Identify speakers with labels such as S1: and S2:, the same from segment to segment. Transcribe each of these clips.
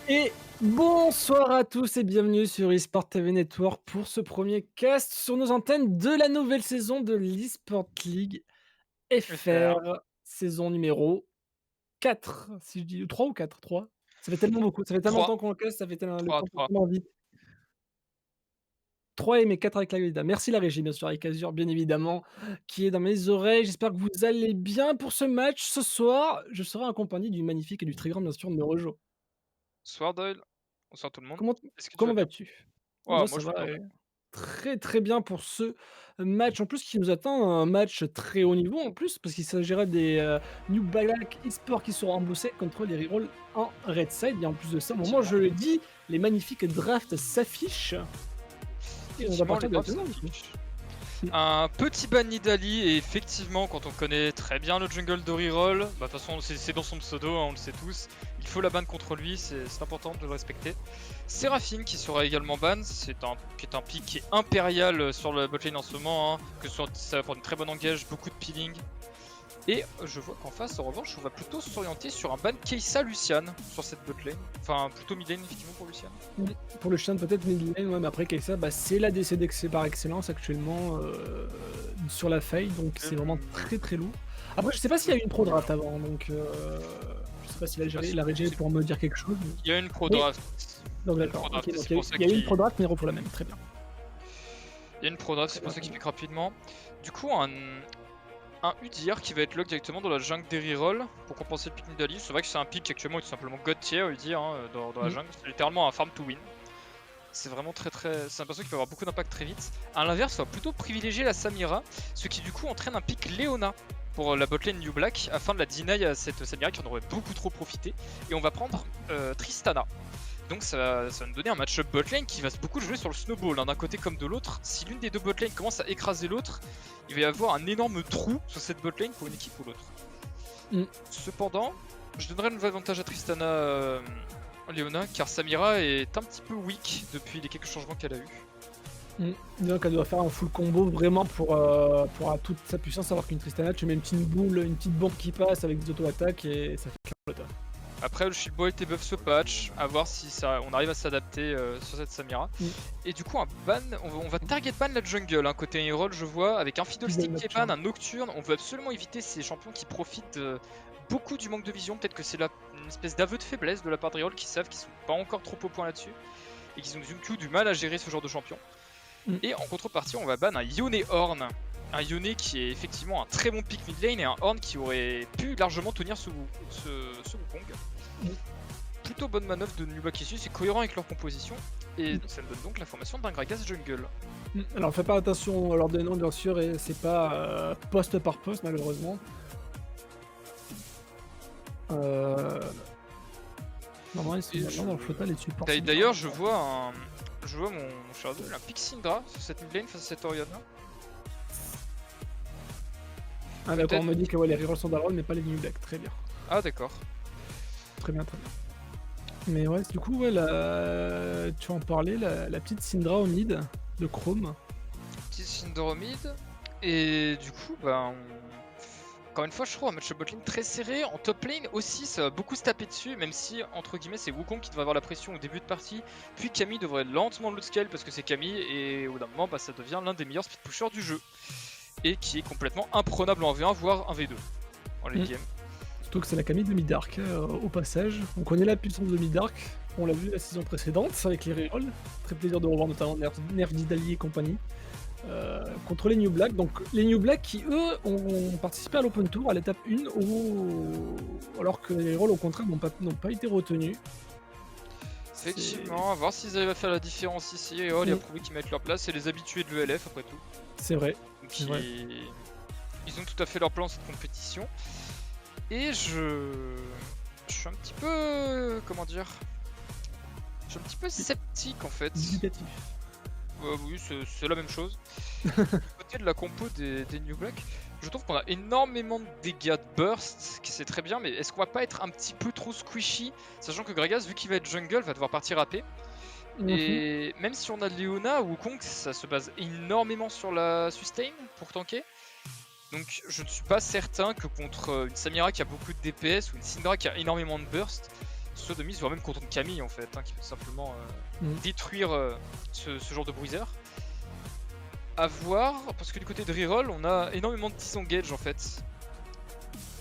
S1: Et bonsoir à tous et bienvenue sur eSport TV Network pour ce premier cast sur nos antennes de la nouvelle saison de l'eSport League
S2: FR,
S1: FR, saison numéro 4. Si je dis 3 ou 4, 3. Ça fait tellement beaucoup, ça fait tellement
S2: 3,
S1: longtemps qu'on le cast, ça fait tellement le
S2: 3,
S1: temps passe
S2: 3.
S1: tellement vite. 3 et mes 4 avec la Glida. Merci la régie, bien sûr, avec Azure, bien évidemment, qui est dans mes oreilles. J'espère que vous allez bien pour ce match. Ce soir, je serai accompagné du magnifique et du très grand, bien sûr, Neurojo.
S2: Bonsoir Doyle, bonsoir tout le monde.
S1: Comment
S2: Est-ce que tu vas
S1: comment
S2: bien?
S1: vas-tu?
S2: Ouais,
S1: Moi,
S2: moi
S1: ça
S2: je
S1: va,
S2: vais bien, ouais.
S1: très, très bien pour ce match. En plus, qui nous attend un match très haut niveau, en plus, parce qu'il s'agira des, New Balak Esports qui seront embauchés contre les Rerolls en Red Side et en plus de ça, au moment où
S2: Effectivement,
S1: je le dis, les magnifiques drafts s'affichent et on va
S2: effectivement les
S1: partir
S2: drafts
S1: directement, du coup.
S2: s'affichent.
S1: Mmh.
S2: Un petit ban Nidali et effectivement quand on connaît très bien le jungle de reroll, bah de toute façon c'est dans son pseudo, hein, on le sait tous, il faut la ban contre lui, c'est important de le respecter. Séraphine qui sera également ban, qui est un pick qui est impérial sur le botlane en ce moment, hein, que ce soit ça va prendre une très bonne engage, beaucoup de peeling. Et je vois qu'en face, en revanche, on va plutôt s'orienter sur un ban Keisa Lucian sur cette botlane. Enfin, plutôt mid lane, effectivement, pour Lucian.
S1: Mmh. Pour le chien, peut-être mid lane, ouais, mais après Kai'Sa, bah, c'est la DC d'ex par excellence actuellement, sur la faille, donc c'est vraiment très, très lourd. Après, je sais pas s'il y a eu une pro draft avant, donc je sais pas si
S2: Ah,
S1: la régie
S2: c'est-
S1: pour me dire quelque chose,
S2: Il y a une pro
S1: mais
S2: draft.
S1: donc
S2: Il y a une
S1: d'accord,
S2: pro
S1: OK,
S2: draft, et
S1: donc
S2: c'est pour ça
S1: il y a eu une pro
S2: qu'il
S1: draft, mais il reprend la même, très bien.
S2: Il y a une pro draft,
S1: Très
S2: c'est pour
S1: bien,
S2: ça
S1: très
S2: qu'il
S1: bien.
S2: pique rapidement. Du coup, un Udyr qui va être lock directement dans la jungle des rerolls pour compenser le pick Nidalee. C'est vrai que c'est un pick qui actuellement est tout simplement god tier, Udyr, hein, dans la
S1: Mmh.
S2: jungle. C'est littéralement un farm to win. C'est vraiment très. C'est un perso qui peut avoir beaucoup d'impact très vite. A l'inverse, on va plutôt privilégier la Samira, ce qui du coup entraîne un pick Leona pour la botlane New Black afin de la deny à cette Samira qui en aurait beaucoup trop profité. Et on va prendre Tristana. Donc ça va nous donner un match-up botlane qui va beaucoup jouer sur le snowball, hein, d'un côté comme de l'autre. Si l'une des deux botlane commence à écraser l'autre, il va y avoir un énorme trou sur cette botlane pour une équipe ou l'autre.
S1: Mmh.
S2: Cependant, je donnerais le avantage à Tristana Leona, car Samira est un petit peu weak depuis les quelques changements qu'elle a eu.
S1: Mmh. Donc elle doit faire un full combo vraiment pour à toute sa puissance, savoir qu'une Tristana, tu mets une petite boule, une petite bombe qui passe avec des auto-attaques et ça fait clairement le taf.
S2: Après, le Shield Boy était buff ce patch, à voir si on arrive à s'adapter sur cette Samira.
S1: Mmh.
S2: Et du coup, un ban, on va target ban la jungle, hein, côté Herald, je vois, avec un
S1: Fidèle
S2: Fiddlestick qui est ban,
S1: Nocturne.
S2: un Nocturne. On veut absolument éviter ces champions qui profitent beaucoup du manque de vision. Peut-être que c'est une espèce d'aveu de faiblesse de la part de Herald qui savent qu'ils sont pas encore trop au point là-dessus et qu'ils ont du coup du mal à gérer ce genre de champion.
S1: Mmh.
S2: Et en contrepartie, on va ban un Yone Horn. Un Yone qui est effectivement un très bon pick mid lane et un Horn qui aurait pu largement tenir ce Wukong.
S1: Mmh.
S2: Plutôt bonne manœuvre de New Black ici, c'est cohérent avec leur composition. Et
S1: Mmh.
S2: ça me donne donc la formation d'un Gragas Jungle.
S1: Mmh. Alors fais pas attention à leur des noms bien sûr et c'est pas poste par poste malheureusement. Euh... Normalement ils sont
S2: Et
S1: maintenant dans le flota les supports.
S2: D'ailleurs, je vois mon cher Doyle, un pick Syndra sur cette mid lane face à cette Orianna.
S1: Ah d'accord, on me dit que ouais, les rerolls sont d'Arol mais pas les New Black, très bien.
S2: Ah d'accord.
S1: Très bien, très bien. Mais ouais, du coup, ouais, tu en parlais, la petite Syndra au mid de Chrome.
S2: Petit Syndra mid. Et du coup, encore une fois, je trouve un match de botlane très serré. En top lane aussi, ça va beaucoup se taper dessus, même si, entre guillemets, c'est Wukong qui devrait avoir la pression au début de partie. Puis Camille devrait lentement loot scale parce que c'est Camille, et au bout d'un moment, ça devient l'un des meilleurs speed pushers du jeu. Et qui est complètement imprenable en V1, voire en V2 en late game.
S1: Surtout que c'est la Camille de Midark, au passage. On connaît la puissance de Midark, on l'a vu la saison précédente avec les rerolls. Très plaisir de revoir notamment Nerf Didali et compagnie. Contre les New Black. Donc les New Black qui eux ont participé à l'Open Tour à l'étape 1 alors que les rôles au contraire n'ont pas été retenus.
S2: Effectivement, à voir s'ils arrivent à faire la différence ici. Et il a prouvé qu'ils mettent leur place, c'est les habitués de l'ELF après tout.
S1: C'est vrai.
S2: Donc ils ont tout à fait leur plan cette compétition. Et je suis un petit peu. Comment dire? Je suis un petit peu sceptique en fait.
S1: Négatif.
S2: Oui, c'est la même chose. Du côté de la compo des New Black, je trouve qu'on a énormément de dégâts de burst, qui c'est très bien, mais est-ce qu'on va pas être un petit peu trop squishy, sachant que Gragas, vu qu'il va être jungle, va devoir partir AP. Et même si on a Leona ou Wukong, ça se base énormément sur la sustain pour tanker. Donc je ne suis pas certain que contre une Samira qui a beaucoup de DPS ou une Syndra qui a énormément de burst, soit de mise, voire même contre Camille en fait, hein, qui peut simplement détruire ce genre de bruiser. À voir, parce que du côté de reroll, on a énormément de disengage en fait.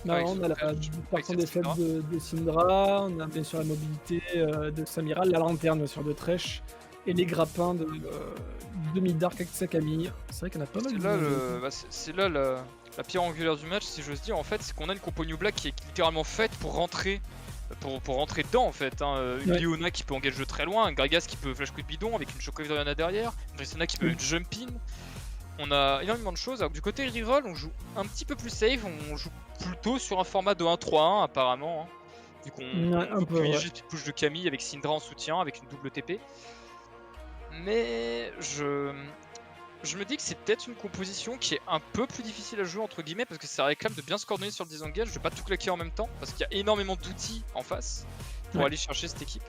S1: Bah, on a la partie des faibles de Syndra, on a bien sûr la mobilité de Samira, la lanterne bien sûr de Thresh, et les grappins de Mid-Dark avec sa Camille. C'est vrai qu'il y en a pas mal.
S2: C'est là la pierre angulaire du match, si j'ose dire, en fait, c'est qu'on a une compo New Black qui est littéralement faite pour rentrer. Pour rentrer dedans en fait, hein. Une Leona qui peut engage de très loin, un Gragas qui peut flash coup de bidon avec une Shockwave d'Oriana derrière, une Tristana qui peut jump in. On a énormément de choses. Alors du côté reroll, on joue un petit peu plus safe, on joue plutôt sur un format de 1-3-1 apparemment, hein, vu qu'on privilégie cette push de Camille avec Syndra en soutien, avec une double TP. Mais je me dis que c'est peut-être une composition qui est un peu plus difficile à jouer entre guillemets parce que ça réclame de bien se coordonner sur le disengage, de pas tout claquer en même temps parce qu'il y a énormément d'outils en face pour aller chercher cette équipe.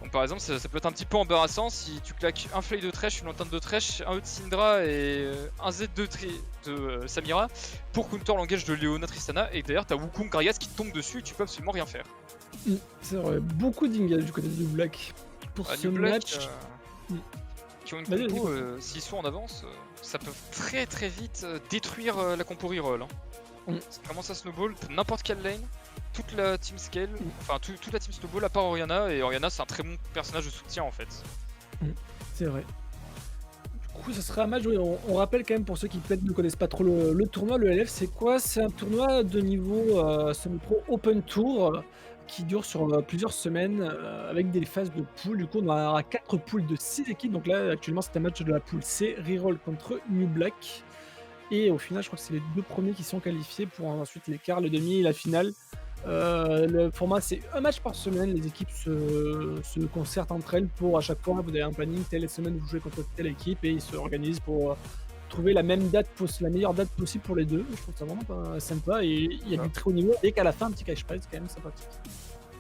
S2: Donc par exemple ça peut être un petit peu embarrassant si tu claques un Flay de Thresh, une lanterne de Thresh, un E de Syndra et un Z de Samira pour counter l'engage de Leona Tristana et d'ailleurs t'as Wukong Gragas qui tombe dessus et tu peux absolument rien faire.
S1: C'est vrai, beaucoup d'ingage du côté de New Black pour ce match.
S2: Qui ont une compo, s'ils sont en avance, ça peut très très vite détruire la compo reroll. Hein. Ça commence à snowball, n'importe quelle lane, toute la team scale, enfin toute la team snowball à part Oriana, et Oriana c'est un très bon personnage de soutien en fait.
S1: C'est vrai. Du coup, ça serait un match, oui, on rappelle quand même pour ceux qui peut-être ne connaissent pas trop le tournoi, le LF c'est quoi? C'est un tournoi de niveau semi-pro Open Tour qui dure sur plusieurs semaines avec des phases de pool. Du coup, on aura 4 poules de 6 équipes. Donc là, actuellement, c'est un match de la poule C, reroll contre New Black. Et au final, je crois que c'est les 2 premiers qui sont qualifiés pour ensuite les quarts, le demi et la finale. Le format, c'est un match par semaine. Les équipes se concertent entre elles pour à chaque fois, vous avez un planning, telle semaine vous jouez contre telle équipe et ils se organisent pour trouver la même date, la meilleure date possible pour les deux. Je trouve ça vraiment sympa et il y a du très haut niveau et qu'à la fin un petit cash prize quand même sympathique.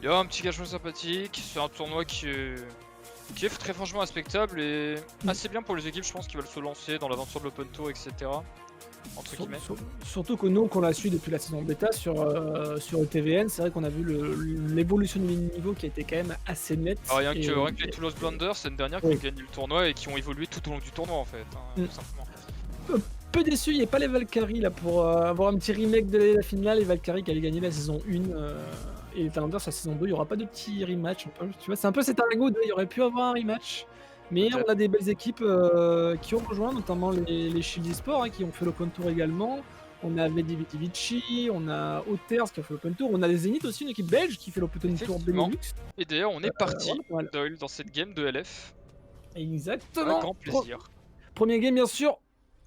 S2: Il y a un petit cash prize sympathique, c'est un tournoi qui est très franchement respectable et assez bien pour les équipes je pense qui veulent se lancer dans l'aventure de l'Open Tour etc. Entre guillemets.
S1: Surtout que nous qu'on l'a su depuis la saison bêta sur ETVN, c'est vrai qu'on a vu l'évolution du niveau qui a été quand même assez nette.
S2: Rien que les Toulouse Blunders l'année dernière qui ont gagné le tournoi et qui ont évolué tout au long du tournoi en fait, hein, tout simplement.
S1: Peu déçu, il n'y a pas les Valkyries là pour avoir un petit remake de la finale. Les Valkyries qui allaient gagner la saison 1 et les Talenders la saison 2, il n'y aura pas de petit rematch. Tu vois, c'est un peu cet argot il y aurait pu avoir un rematch. Mais on a des belles équipes qui ont rejoint, notamment les Shield Esports qui ont fait l'Open Tour également. On a Vici, on a Otters qui a fait l'Open Tour, on a les Zénith aussi, une équipe belge qui fait l'Open Tour Benelux.
S2: Et d'ailleurs, on est parti dans cette game de LF.
S1: Exactement.
S2: Avec grand plaisir.
S1: Premier game, bien sûr.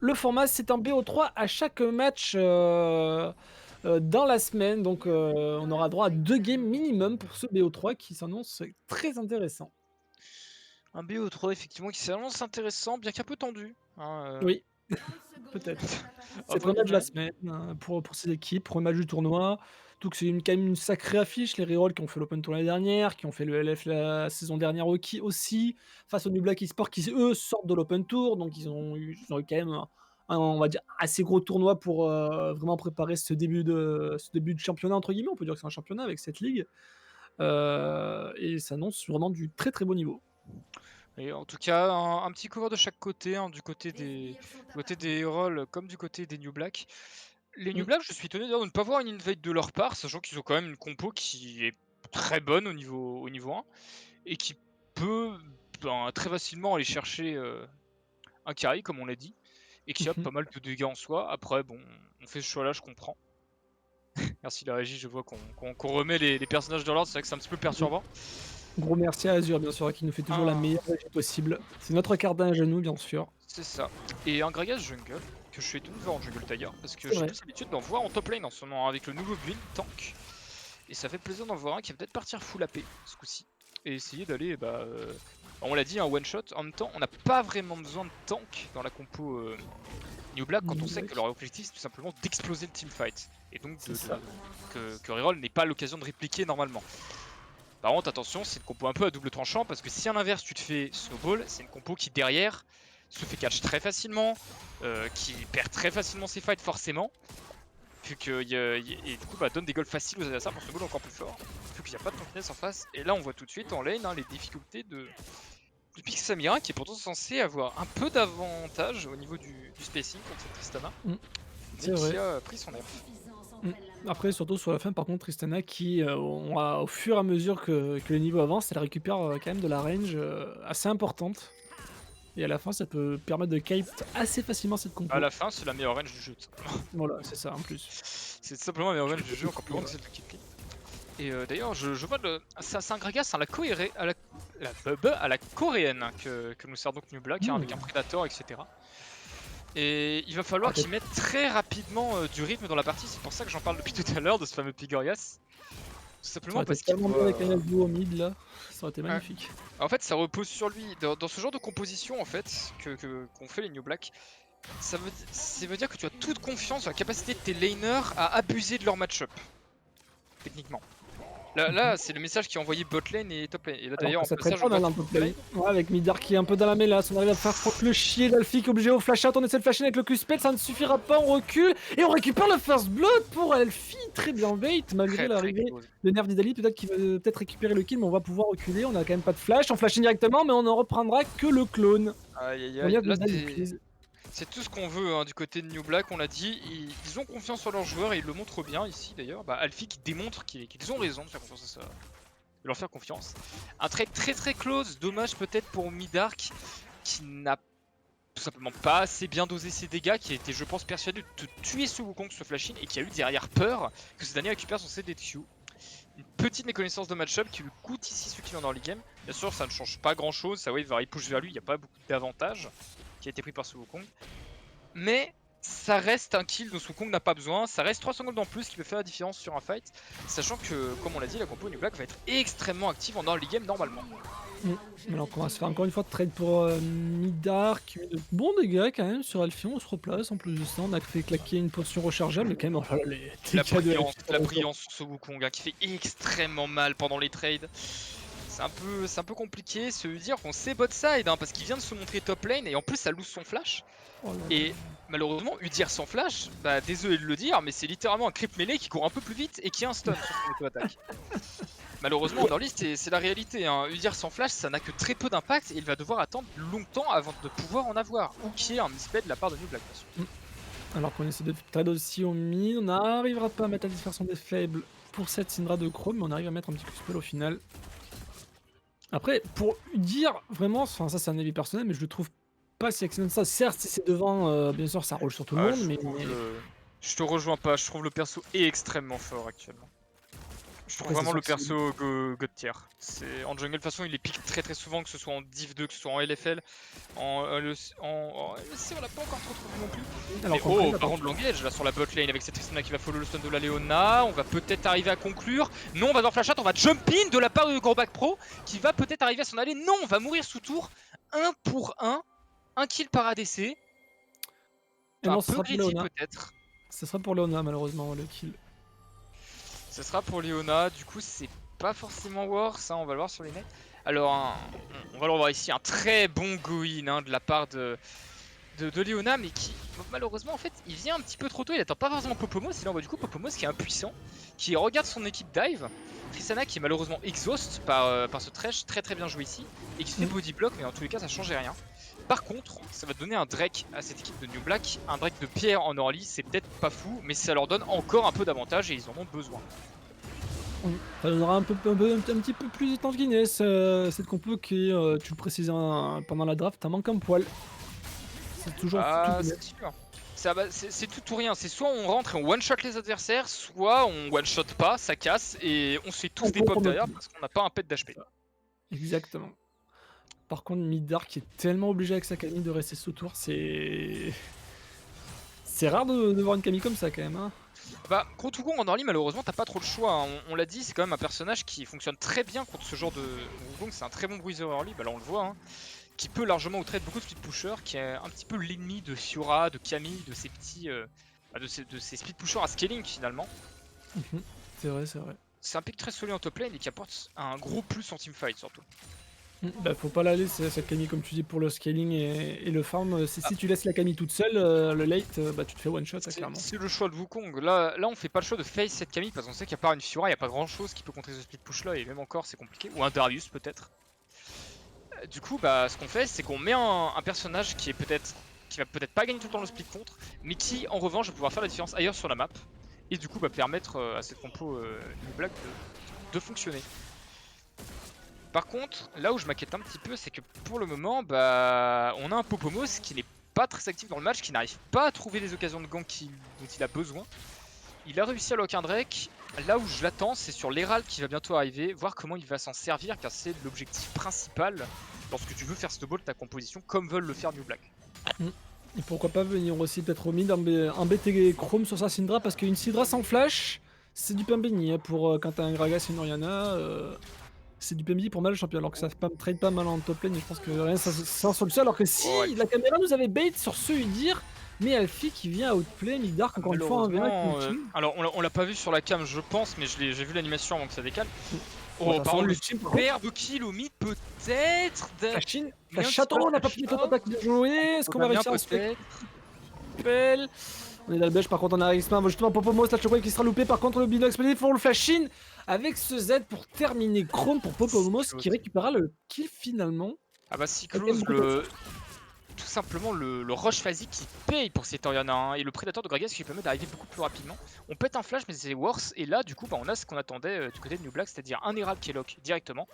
S1: Le format, c'est un BO3 à chaque match dans la semaine. Donc, on aura droit à 2 games minimum pour ce BO3 qui s'annonce très intéressant.
S2: Un BO3 effectivement qui s'annonce intéressant, bien qu'un peu tendu. Hein,
S1: Oui, peut-être. C'est le premier match de la semaine pour ces équipes, premier match du tournoi. Donc c'est quand même une sacrée affiche, les Reroll qui ont fait l'Open Tour l'année dernière, qui ont fait le LF la saison dernière aussi, face aux New Black Esports qui eux sortent de l'Open Tour, donc ils ont eu quand même on va dire assez gros tournoi pour vraiment préparer ce début de championnat entre guillemets, on peut dire que c'est un championnat avec cette ligue. Et ça annonce vraiment du très très beau niveau.
S2: Et en tout cas, un petit cover de chaque côté, hein, du côté des Herald comme du côté des New Black. Les New Black, je suis étonné d'ailleurs de ne pas voir une invade de leur part, sachant qu'ils ont quand même une compo qui est très bonne au niveau 1 et qui peut très facilement aller chercher un carry, comme on l'a dit, et qui a pas mal de dégâts en soi. Après, bon, on fait ce choix-là, je comprends. Merci la régie, je vois qu'on remet les personnages de l'ordre, c'est vrai que c'est un petit peu perturbant.
S1: Gros merci à Azure, bien sûr, qui nous fait toujours la meilleure régie possible. C'est notre cardinage à nous, bien sûr.
S2: C'est ça. Et un Gragas jungle, que je suis étonné de voir en jungle Taiga, parce que j'ai plus l'habitude d'en voir en top lane en ce moment, avec le nouveau build tank. Et ça fait plaisir d'en voir un qui va peut-être partir full AP ce coup-ci. Et essayer d'aller, on l'a dit, un one shot. En même temps, on n'a pas vraiment besoin de tank dans la compo New Black quand on sait que leur objectif c'est tout simplement d'exploser le teamfight. Et donc que reroll n'est pas l'occasion de répliquer normalement. Par contre, attention, c'est une compo un peu à double tranchant parce que si à l'inverse tu te fais snowball, c'est une compo qui derrière se fait catch très facilement, qui perd très facilement ses fights forcément. Vu que et du coup bah, donne des goals faciles aux adversaires pour se goal encore plus fort. Vu qu'il n'y a pas de tankiness en face. Et là on voit tout de suite en lane les difficultés de Pix Samira qui est pourtant censé avoir un peu d'avantage au niveau du spacing contre cette Tristana.
S1: Mm. C'est
S2: Mais
S1: vrai.
S2: qui a pris son nerf.
S1: Après, surtout sur la fin, par contre, Tristana qui, au fur et à mesure que les niveaux avancent, elle récupère quand même de la range assez importante. Et à la fin, ça peut permettre de cape assez facilement cette compo.
S2: À la fin, c'est la meilleure range du jeu.
S1: Voilà, c'est ça en plus.
S2: C'est tout simplement la meilleure range du jeu, encore plus grande que celle de Kitty. Et d'ailleurs, je vois c'est un Gragas à la coréenne que nous sert donc New Black, avec un Predator, etc. Et il va falloir qu'il mette très rapidement du rythme dans la partie, c'est pour ça que j'en parle depuis tout à l'heure de ce fameux Pigorias. Tout simplement parce qu'il
S1: tellement bien avec un duo au mid là, ça aurait été magnifique.
S2: En fait, ça repose sur lui. Dans ce genre de composition en fait qu'ont fait les New Black, ça veut dire que tu as toute confiance dans la capacité de tes laners à abuser de leur match-up. Techniquement. Là c'est le message qui est envoyé bot lane et top lane. Et là d'ailleurs,
S1: ça traite pas mal un peu play. Ouais, avec Midar qui est un peu dans la mélasse, on arrive à faire le chier d'Alfie qui est obligé au flash out, on essaie de flasher avec le Q-spell, ça ne suffira pas, on recule et on récupère le first blood pour Alfie, très bien bait, malgré l'arrivée de Nerf Nidali, peut-être qu'il va récupérer le kill, mais on va pouvoir reculer, on a quand même pas de flash, on flash directement, mais on ne reprendra que le clone.
S2: Aïe aïe aïe, là c'est tout ce qu'on veut du côté de New Black, on l'a dit, ils ont confiance en leurs joueurs et ils le montrent bien ici d'ailleurs. Alfie qui démontre qu'ils ont raison de faire confiance à ça, de leur faire confiance. Un trade très close, dommage peut-être pour Midark qui n'a tout simplement pas assez bien dosé ses dégâts, qui a été je pense persuadé de tuer ce Wukong ce flash-in et qui a eu derrière peur que ce dernier récupère son CDQ. Une petite méconnaissance de match-up qui lui coûte ici ce kill en early game. Bien sûr ça ne change pas grand chose, sa wave va push vers lui, il n'y a pas beaucoup d'avantages qui a été pris par ce Wukong. Mais ça reste un kill dont ce Wukong n'a pas besoin, ça reste 3 secondes en plus qui peut faire la différence sur un fight, sachant que, comme on l'a dit, la compo New Black va être extrêmement active en early game normalement.
S1: Alors on va se faire encore une fois de trade pour Midar qui met de bons dégâts quand même sur Alfie, on se replace, en plus de ça on a fait claquer une potion rechargeable, mais quand même
S2: la brillance sur ce Wukong qui fait extrêmement mal pendant les trades. C'est un peu compliqué se dire qu'on sait bot side parce qu'il vient de se montrer top lane et en plus ça lose son flash. Et malheureusement Udyr sans flash, désolé de le dire, mais c'est littéralement un creep melee qui court un peu plus vite et qui a un stun sur son auto-attaque. Malheureusement dans liste c'est la réalité, Udyr sans flash ça n'a que très peu d'impact et il va devoir attendre longtemps avant de pouvoir en avoir, ou qu'il y ait un misplay de la part de New Black.
S1: Alors qu'on essaie de trade aussi au mid, on n'arrivera pas à mettre la dispersion des faibles pour cette Syndra de Chrome, mais on arrive à mettre un petit coup de spell au final. Après, pour dire vraiment, ça c'est un avis personnel, mais je le trouve pas si excellent que ça. Certes, si c'est devant, bien sûr, ça roule sur tout le monde, mais...
S2: Je te rejoins pas, je trouve le perso extrêmement fort actuellement. Je trouve vraiment le perso God tier. En jungle, de toute façon, il est pique très souvent, que ce soit en Div 2, que ce soit en LFL. En LEC, on l'a pas encore trop trouvé non plus. Alors, par contre, l'engage là sur la bot lane avec cette Tristana qui va follow le stun de la Leona. On va peut-être arriver à conclure. Non, on va dans flash out, on va jump in de la part de Gorback Pro qui va peut-être arriver à s'en aller. Non, on va mourir sous tour. 1 pour 1. Un kill par ADC.
S1: Et non,
S2: un peu greedy peut-être.
S1: Ce sera pour Leona malheureusement le kill.
S2: Ce sera pour Leona, du coup c'est pas forcément worse, on va le voir sur les nets. Alors on va le voir ici, un très bon go-in de la part de Leona, mais qui malheureusement en fait il vient un petit peu trop tôt, il attend pas forcément Popomos, et là on voit du coup Popomos qui est impuissant, qui regarde son équipe dive, Tristana qui est malheureusement exhaust par ce trash, très bien joué ici, et qui se fait body block, mais en tous les cas ça changeait rien. Par contre, ça va donner un Drake à cette équipe de New Black, un Drake de pierre en early, c'est peut-être pas fou, mais ça leur donne encore un peu d'avantage et ils en ont besoin.
S1: Ça donnera un petit peu plus de temps de Guinness, cette compo qui, tu le précisais pendant la draft, t'as manque un poil. C'est toujours
S2: c'est sûr. C'est tout ou rien, c'est soit on rentre et on one-shot les adversaires, soit on one-shot pas, ça casse et on se fait tous des pops derrière parce qu'on n'a pas un pet d'HP.
S1: Exactement. Par contre, Midar qui est tellement obligé avec sa Camille de rester sous tour, c'est rare de voir une Camille comme ça quand même.
S2: Contre Wukong en early, malheureusement, t'as pas trop le choix. On l'a dit, c'est quand même un personnage qui fonctionne très bien contre ce genre de Wukong. C'est un très bon bruiser early, là on le voit, qui peut largement outtrade beaucoup de speed pushers, qui est un petit peu l'ennemi de Fiora, de Camille, de ces petits, de ces speed pushers à scaling finalement.
S1: C'est vrai.
S2: C'est un pick très solide en top lane et qui apporte un gros plus en teamfight surtout.
S1: Bah, faut pas la laisser cette Camille comme tu dis pour le scaling et le farm, si tu laisses la Camille toute seule, le late, bah, tu te fais one shot, hein, clairement.
S2: C'est le choix de Wukong. Là, on fait pas le choix de face cette Camille parce qu'on sait qu'à part une Fiora, il n'y a pas grand chose qui peut contrer ce split push là, et même encore, c'est compliqué. Ou un Darius peut-être. Du coup, bah, ce qu'on fait, c'est qu'on met un personnage qui va peut-être pas gagner tout le temps le split contre, mais qui en revanche va pouvoir faire la différence ailleurs sur la map. Et du coup, va permettre à cette compo New Black de fonctionner. Par contre, là où je m'inquiète un petit peu, c'est que pour le moment, bah, on a un Popomos qui n'est pas très actif dans le match, qui n'arrive pas à trouver les occasions de gank dont il a besoin. Il a réussi à lock un Drake. Là où je l'attends, c'est sur l'Herald qui va bientôt arriver, voir comment il va s'en servir, car c'est l'objectif principal lorsque tu veux faire snowball ta composition, comme veulent le faire New Black.
S1: Et pourquoi pas venir aussi peut-être au mid un BT Chrome sur sa Syndra, parce qu'une Syndra sans flash, c'est du pain béni, hein, pour quand t'as un Gragas et une Orianna. C'est du PMI pour mal le champion, alors que ça trade pas mal en top lane, et je pense que rien ça sur le sol, alors que si la caméra nous avait bait sur ce Udyr, mais Alfie qui vient outplay Midark encore une fois en V1
S2: alors on l'a pas vu sur la cam je pense, mais j'ai vu l'animation avant que ça décale. Oh,
S1: par
S2: par contre,
S1: le
S2: superbe kill au mid peut-être.
S1: La château, on n'a pas fini notre attaque de jouer, est-ce qu'on va réussir à se faire belle. On est dans le beige, par contre on a Arisma, justement Popomos, la Chocobo qui sera loupé, par contre le bino explosif, faut le flash in avec ce Z pour terminer Chrome pour Popomos qui récupérera le kill finalement.
S2: Ah bah si close tout simplement le rush phasique qui paye pour cette Orianna, hein, et le prédateur de Gragas qui permet d'arriver beaucoup plus rapidement. On pète un flash mais c'est worse, et là du coup bah, on a ce qu'on attendait du côté de New Black, c'est-à-dire un Herald qui est lock directement.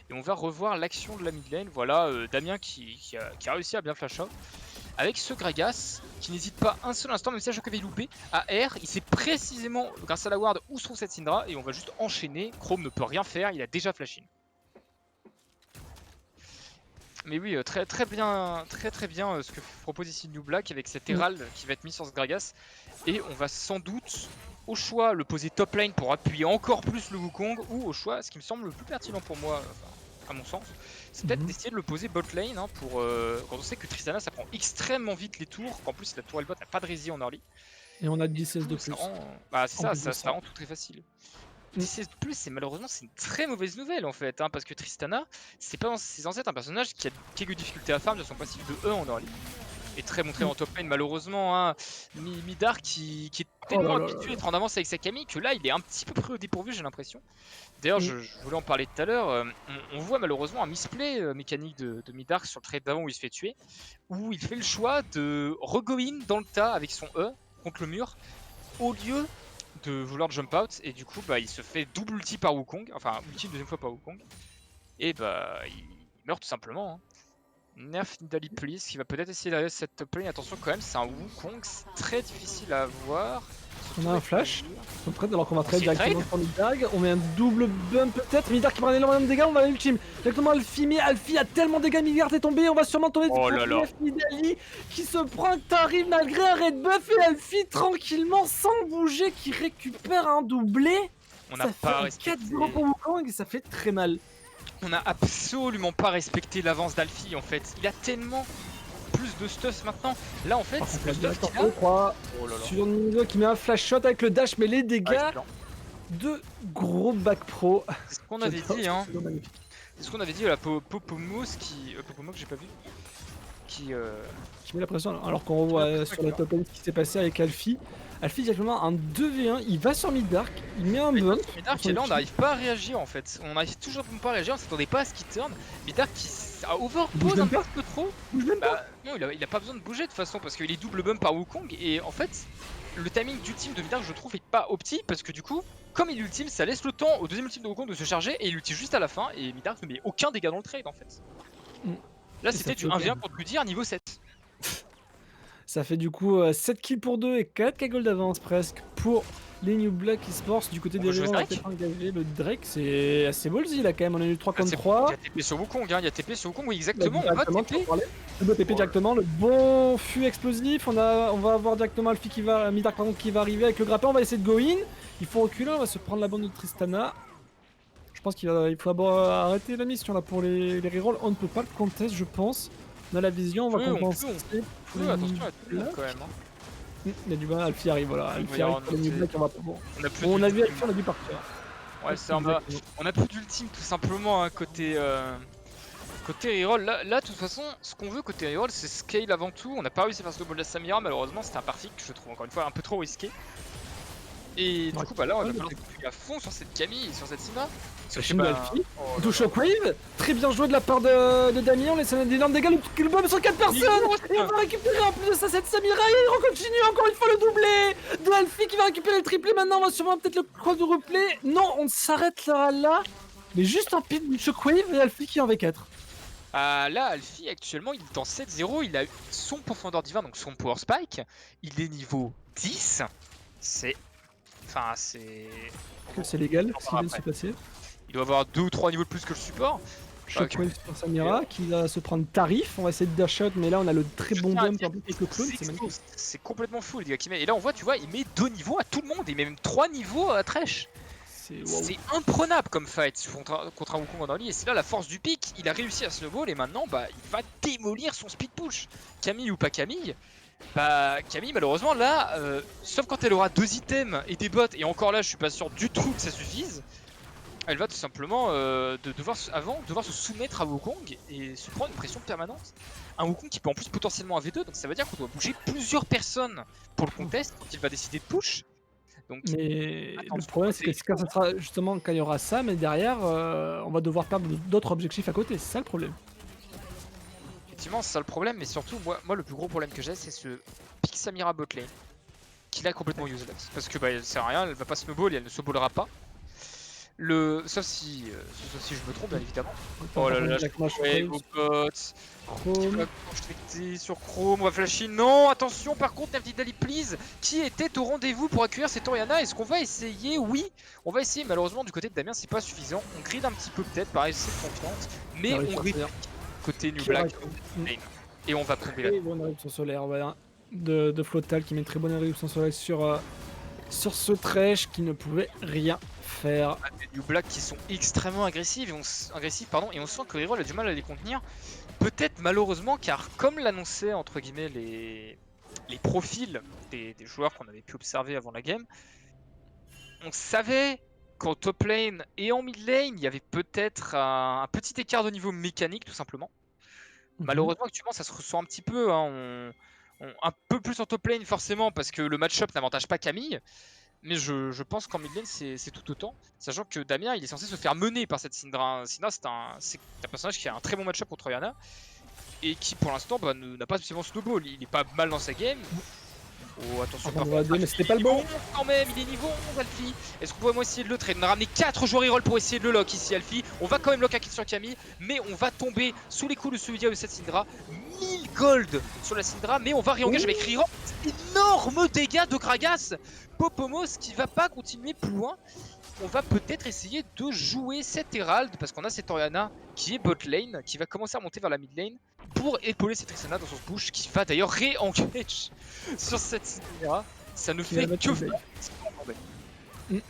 S2: Et on va revoir l'action de la mid lane, voilà Damien qui a réussi à bien flash out. Avec ce Gragas qui n'hésite pas un seul instant, même si je avait loupé, à R, il sait précisément grâce à la ward où se trouve cette Syndra, et on va juste enchaîner. Chrome ne peut rien faire, il a déjà flash in. Mais oui, très bien ce que propose ici New Black avec cet Herald qui va être mis sur ce Gragas. Et on va sans doute au choix le poser top lane pour appuyer encore plus le Wukong, ou au choix, ce qui me semble le plus pertinent pour moi, à mon sens, c'est peut-être d'essayer de le poser bot lane, hein, pour, quand on sait que Tristana ça prend extrêmement vite les tours, qu'en plus la tour bot n'a pas de rési en early.
S1: Et on a 10-16 de plus.
S2: Bah c'est ça rend tout très facile. 16 de plus, malheureusement c'est une très mauvaise nouvelle en fait, hein, parce que Tristana, c'est pas censé être un personnage qui a quelques difficultés à farm de son passif de E en early. Et très montré en top lane malheureusement, hein. Midark qui est tellement habitué à être en avance avec sa Camille que là il est un petit peu pris au dépourvu, j'ai l'impression. D'ailleurs je voulais en parler tout à l'heure, on voit malheureusement un misplay mécanique de Midark sur le trade d'avant où il se fait tuer, où il fait le choix de re-go-in dans le tas avec son E contre le mur, au lieu de vouloir jump out, et du coup bah il se fait double ulti par Wukong, enfin ulti deuxième fois par Wukong, et bah il meurt tout simplement, hein. Nerf Nidalee please, qui va peut-être essayer d'arriver cette top lane. Attention quand même, c'est un Wukong, c'est très difficile à voir.
S1: On a un flash, on trade alors qu'on va trade directement sur Midark. On met un double bump peut-être, Midark qui prend énormément de dégâts, on va l'ultime. Directement Alfie, mais Alfie a tellement de dégâts, Midark est tombé, on va sûrement tomber sur Nerf Nidalee qui se prend un tarif malgré un red buff, et Alfie tranquillement sans bouger qui récupère un doublé.
S2: On n'a pas
S1: respecté 4-0 pour Wukong et ça fait très mal.
S2: On n'a absolument pas respecté l'avance d'Alfie en fait. Il a tellement plus de stuff maintenant. Là en fait, le stuff qu'il a...
S1: Sur Nido qui met un flash shot avec le dash, mais les dégâts de gros back pro.
S2: C'est ce qu'on avait dit, hein. C'est ce qu'on avait dit à la Popomos qui... Popomos que j'ai pas vu. Qui
S1: met la pression alors qu'on revoit sur la top lane ce qui s'est passé avec Alfie. Alfie directement un 2v1, il va sur Midark, il met un bump.
S2: Midark et là on n'arrive pas à réagir en fait. On n'arrive toujours pas à réagir, on s'attendait pas à ce qu'il turn. Midark qui a overpose un peu trop. Non, il a pas besoin de bouger de toute façon parce qu'il est double bump par Wukong, et en fait le timing d'ultime de Midark je trouve est pas opti, parce que du coup comme il ultime ça laisse le temps au deuxième ultime de Wukong de se charger, et il ultime juste à la fin et Midark ne met aucun dégât dans le trade en fait. Là c'était du 1v1 pour te dire niveau 7.
S1: Ça fait du coup 7 kills pour 2 et 4 k-gold d'avance presque pour les New Black Esports. Du côté des Rivals, on va peut-être engager le Drake, c'est assez ballsy là quand même, on a eu 3 contre 3.
S2: Il y a TP sur Wukong, hein, il y a TP sur Wukong, oui exactement, on va TP.
S1: Le beau TP directement, le bon fût explosif, on va avoir directement Alfie qui va, Midark pardon, qui va arriver avec le grappin, on va essayer de go in. Il faut reculer, on va se prendre la bande de Tristana. Je pense qu'il faut arrêter la mission là pour les rerolls, on ne peut pas le contest je pense. On a la vision, on va compenser.
S2: Attention à tout quand même.
S1: Il y a du mal, Alfie arrive, voilà. Alfie arrive pour les New Black, on va pas bon.
S2: On
S1: a vu Alfie, on a dû partir.
S2: Ouais, c'est on a plus d'ultime tout simplement, hein, côté Côté reroll, là, de toute façon, ce qu'on veut côté reroll, c'est scale avant tout. On n'a pas réussi à faire snowball de la Samira, malheureusement, c'était un parti que je trouve encore une fois un peu trop risqué. Et du coup, bah là, on va falloir s'appuyer à fond sur cette Camille, sur cette Sina.
S1: Sachine de Alfie, touche Shockwave, très bien joué de la part de Damien, on laisse un énorme dégâts, le bomb sur 4 personnes, et on va récupérer en plus de ça cette Samira, et on continue encore une fois le doublé de Alfie qui va récupérer le triplé, maintenant on va sûrement peut-être le cross de replay, non, on s'arrête là, mais juste un pit de Shockwave et Alfie qui est en V4.
S2: Là, Alfie, actuellement, il est en 7-0, il a eu son Pourfendeur Divin, donc son Power Spike, il est niveau 10, c'est... Enfin, c'est...
S1: C'est légal, ce qui vient de se passer.
S2: Il doit avoir 2 ou 3 niveaux de plus que le support.
S1: Shockwave sur Samira qui va se prendre tarif, on va essayer de dash out, mais là on a le très bon bump avec le clone, c'est magnifique.
S2: C'est complètement fou, les gars qui met. Et là on voit, tu vois, il met 2 niveaux à tout le monde, il met même 3 niveaux à Thresh. C'est imprenable comme fight contre un Wukong en early, et c'est là la force du pic. Il a réussi à snowball et maintenant bah, il va démolir son speed push. Camille ou pas Camille, bah Camille malheureusement là, sauf quand elle aura 2 items et des bots, et encore là je suis pas sûr du tout que ça suffise, elle va tout simplement devoir se soumettre à Wukong et se prendre une pression permanente. Un Wukong qui peut en plus potentiellement un V2, donc ça veut dire qu'on doit bouger plusieurs personnes pour le contest quand il va décider de push. Donc,
S1: mais le problème c'est que quand ça sera justement quand il y aura ça, mais derrière on va devoir perdre d'autres objectifs à côté, c'est ça le problème.
S2: Effectivement c'est ça le problème, mais surtout moi le plus gros problème que j'ai c'est ce pick Samira botlane qui est complètement useless. Parce que bah, elle sert à rien, elle va pas snowball et elle ne snowballera pas. Sauf si je me trompe, bien évidemment. Oh là là, je au bot. Chrome. Sur Chrome, on va flasher. Non, attention, par contre, Nafdidali, please. Qui était au rendez-vous pour accueillir cette Orianna? Est-ce qu'on va essayer? Oui, on va essayer. Malheureusement, du côté de Damien, c'est pas suffisant. On grid un petit peu, peut-être, par essai de confiance. Mais on grid côté New Black. Et on va tomber là.
S1: Très bonne éruption solaire, voilà. De Flotal qui met une très bonne éruption solaire sur ce Thresh qui ne pouvait rien faire.
S2: Des New Black qui sont extrêmement agressifs et on sent que Reroll a du mal à les contenir. Peut-être malheureusement car comme l'annonçaient entre guillemets les profils des joueurs qu'on avait pu observer avant la game, on savait qu'en top lane et en mid lane il y avait peut-être un petit écart de niveau mécanique tout simplement. Malheureusement actuellement ça se ressent un petit peu, hein. Un peu plus en top lane forcément parce que le match-up n'avantage pas Camille. Mais je pense qu'en mid lane c'est tout autant, sachant que Damien il est censé se faire mener par cette Syndra. Syndra c'est un personnage qui a un très bon match-up contre Orianna et qui pour l'instant bah, n'a pas spécialement snowball, il est pas mal dans sa game. Oh attention par contre,
S1: mais c'était pas le bon
S2: quand même, il est niveau 11 Alfie. Est-ce qu'on peut vraiment essayer de le trade? On a ramené 4 joueurs reroll pour essayer de le lock ici Alfie. On va quand même lock un kill sur Camille, mais on va tomber sous les coups de celui de cette Syndra. 1000 gold sur la Syndra, mais on va réengager avec Riron. Énorme dégâts de Gragas. Popomos qui va pas continuer plus loin. On va peut-être essayer de jouer cette Herald parce qu'on a cette Orianna qui est bot lane, qui va commencer à monter vers la mid lane pour épauler cette Tristana dans son push, qui va d'ailleurs re-engage sur cette Syndra. Ça ne fait que faire.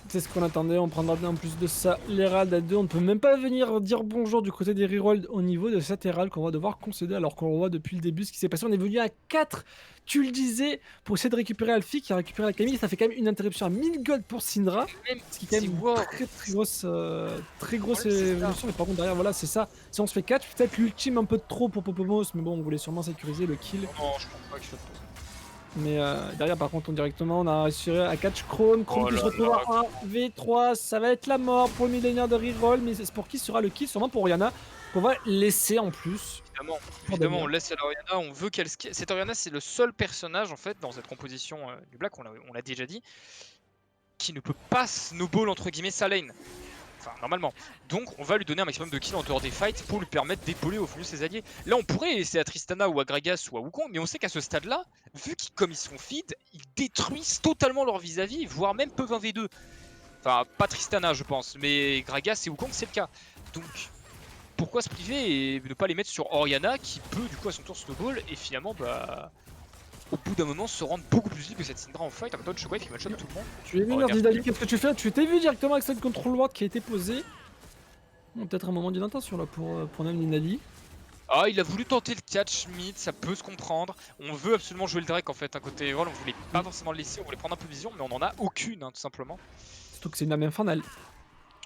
S1: C'est ce qu'on attendait, on prendra en plus de ça l'Herald à 2, on ne peut même pas venir dire bonjour du côté des rerolls au niveau de cette Herald qu'on va devoir concéder alors qu'on voit depuis le début ce qui s'est passé, on est venu à 4, tu le disais, pour essayer de récupérer Alfie qui a récupéré la Camille, ça fait quand même une interruption à 1000 gold pour Syndra, ce qui est quand même une très grosse évolution, mais par contre derrière voilà c'est ça, si on se fait catch, peut-être l'ultime un peu de trop pour Popomos, mais bon on voulait sûrement sécuriser le kill.
S2: Non, je pense pas qu'il faut.
S1: Mais derrière par contre on a réussi à catch Chrome qui se retrouve à 1 V3, ça va être la mort pour le millénaire de reroll, mais c'est pour qui sera le kill? Sûrement pour Orianna, qu'on va laisser en plus.
S2: Évidemment on laisse Orianna, on veut qu'elle... Cette Orianna c'est le seul personnage en fait dans cette composition du Black, on l'a déjà dit, qui ne peut pas snowball entre guillemets sa lane. Enfin, normalement. Donc, on va lui donner un maximum de kills en dehors des fights pour lui permettre d'épauler au mieux ses alliés. Là, on pourrait essayer à Tristana ou à Gragas ou à Wukong, mais on sait qu'à ce stade-là, vu qu'ils, comme ils sont feed, ils détruisent totalement leur vis-à-vis, voire même peuvent 1v2. Enfin, pas Tristana, je pense, mais Gragas et Wukong, c'est le cas. Donc, pourquoi se priver et ne pas les mettre sur Orianna, qui peut, du coup, à son tour snowball, et finalement, bah... au bout d'un moment se rendre beaucoup plus vite que cette Syndra en fight, en même temps Shockwave qui one-shot tout le monde.
S1: Tu l'as vu Nafdidali, qu'est-ce que tu fais? Tu t'es vu directement avec cette control ward qui a été posée. Bon, peut-être un moment d'inattention là pour Nafdidali.
S2: Ah, il a voulu tenter le catch mid, ça peut se comprendre. On veut absolument jouer le Drake en fait, un côté roll, on voulait pas forcément le laisser, on voulait prendre un peu de vision, mais on en a aucune hein, tout simplement.
S1: Surtout que c'est une âme infernale.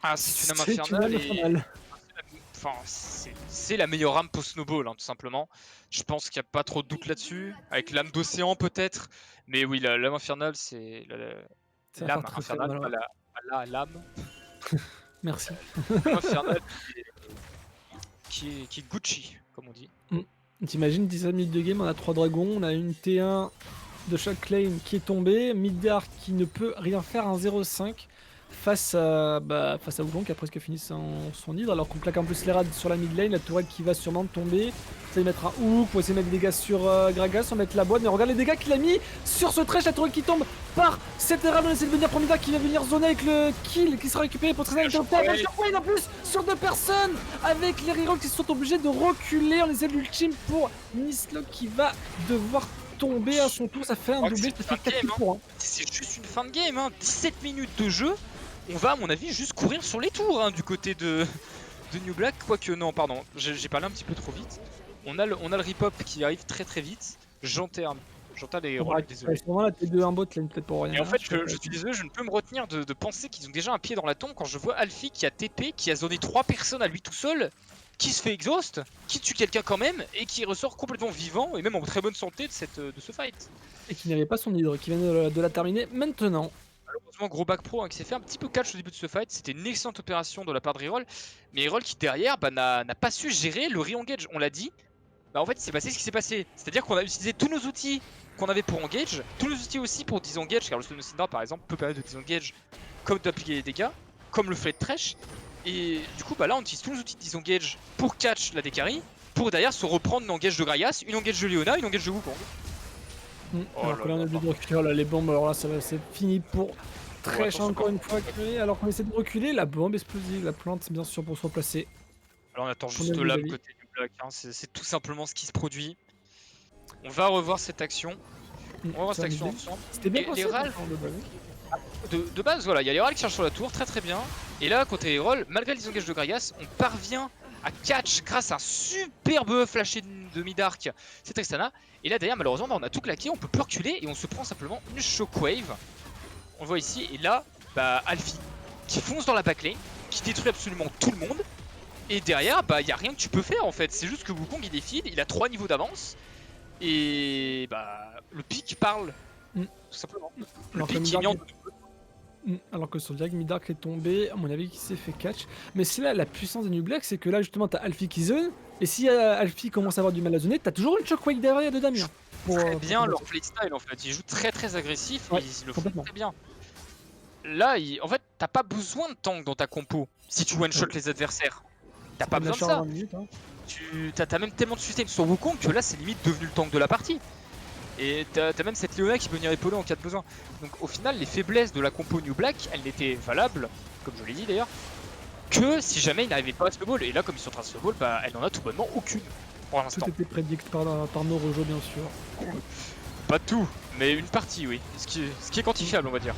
S2: Ah, c'est une âme infernale. enfin, c'est la meilleure arme pour Snowball, hein, tout simplement. Je pense qu'il n'y a pas trop de doute là-dessus. Avec l'âme d'océan peut-être, mais oui, la lame infernale, c'est
S1: Ça va faire
S2: l'âme
S1: très très
S2: infernale,
S1: mal.
S2: pas
S1: Ouais.
S2: la lame.
S1: Merci.
S2: Lame infernale qui est Gucci, comme on dit.
S1: T'imagines 17 minutes de game, on a 3 dragons, on a une T1 de chaque lane qui est tombée, Mid-Dark qui ne peut rien faire, un 0-5 face à Wukong qui a presque fini son hydre, alors qu'on claque en plus les rades sur la mid lane, la tourelle qui va sûrement tomber. On va mettre un hook pour essayer de mettre des dégâts sur Gragas, on va mettre la boîte, mais regarde les dégâts qu'il a mis sur ce trash, la tourelle qui tombe par cette rade, on essaie de venir pour Mid-Dark qui va venir zoner avec le kill qui sera récupéré pour très interrupteur, en plus sur 2 personnes avec les rerolls qui sont obligés de reculer, on essaie de l'ultime pour Nizlocke qui va devoir tomber à son tour, ça fait un doublé, ça fait 4 kills pour 1.
S2: C'est juste une fin de game, hein. 17 minutes de jeu, on va à mon avis juste courir sur les tours hein, du côté de New Black, quoique non pardon, j'ai parlé un petit peu trop vite. On a le rip-up qui arrive très très vite, j'entame les rôles, désolé.
S1: C'est vraiment la T2 bot lane peut-être pour rien.
S2: Et en fait je suis désolé, je ne peux me retenir de penser qu'ils ont déjà un pied dans la tombe quand je vois Alfie qui a TP, qui a zoné 3 personnes à lui tout seul, qui se fait exhaust, qui tue quelqu'un quand même, et qui ressort complètement vivant et même en très bonne santé de ce fight.
S1: Et qui n'avait pas son hydre, qui vient de la terminer maintenant.
S2: Malheureusement, gros back pro hein, qui s'est fait un petit peu catch au début de ce fight, c'était une excellente opération de la part de Reroll, mais Reroll qui derrière n'a pas su gérer le re-engage, on l'a dit. Bah en fait, c'est passé ce qui s'est passé, c'est-à-dire qu'on a utilisé tous nos outils qu'on avait pour engage, tous nos outils aussi pour disengage, car le Stone Cinder par exemple peut permettre de disengage comme d'appliquer des dégâts, comme le Fled Trash. Et du coup, bah là, on utilise tous nos outils de disengage pour catch la Dekari, pour derrière se reprendre une engage de Gragas, une engage de Leona, une engage de Wukong.
S1: Alors que là, on a de reculer, là, les bombes, alors là, c'est fini pour Thresh encore une fois. Alors qu'on essaie de reculer, la bombe explosive, la plante, bien sûr, pour se replacer.
S2: Alors on attend juste l'âme côté New Black, hein. C'est tout simplement ce qui se produit. On va revoir cette action. On va voir cette action ensemble.
S1: C'était bien passé,
S2: de base, voilà, il y a les râles qui cherchent sur la tour, très très bien. Et là, côté les rôles, malgré le disengage de Gragas, on parvient à catch grâce à un superbe flashé de Mid-Dark, c'est Tristana. Et là derrière, malheureusement, bah, on a tout claqué, on peut plus reculer et on se prend simplement une Shockwave. On le voit ici, et là, bah, Alfie qui fonce dans la backlane, qui détruit absolument tout le monde. Et derrière, bah, y a rien que tu peux faire en fait. C'est juste que Wukong il est feed, il a 3 niveaux d'avance. Et bah, le pic parle, tout simplement. Le pic qui est mis en...
S1: Alors que sur Jack, Mid-Dark est tombé, à mon avis, qui s'est fait catch. Mais c'est là la puissance des New Black, c'est que là, justement, t'as Alfie qui zone. Et si Alfie commence à avoir du mal à zoner, t'as toujours une Shockwave derrière de Damien.
S2: Très bien leur playstyle en fait. Ils jouent très très agressif, ouais, ils le font très bien. Là, en fait, t'as pas besoin de tank dans ta compo si tu one-shot les adversaires. T'as pas besoin de ça. Minutes, hein. T'as même tellement de sustain sur Wukong que là, c'est limite devenu le tank de la partie. Et t'as même cette Leona qui peut venir épauler en cas de besoin. Donc au final, les faiblesses de la compo New Black, elles n'étaient valables, comme je l'ai dit d'ailleurs, que si jamais ils n'arrivaient pas à se ball. Et là, comme ils sont en train de se ball, bah, elle n'en a tout bonnement aucune pour l'instant.
S1: Tout était prédict par nos rejeux, bien sûr.
S2: Pas tout, mais une partie, oui. Ce qui est quantifiable, on va dire.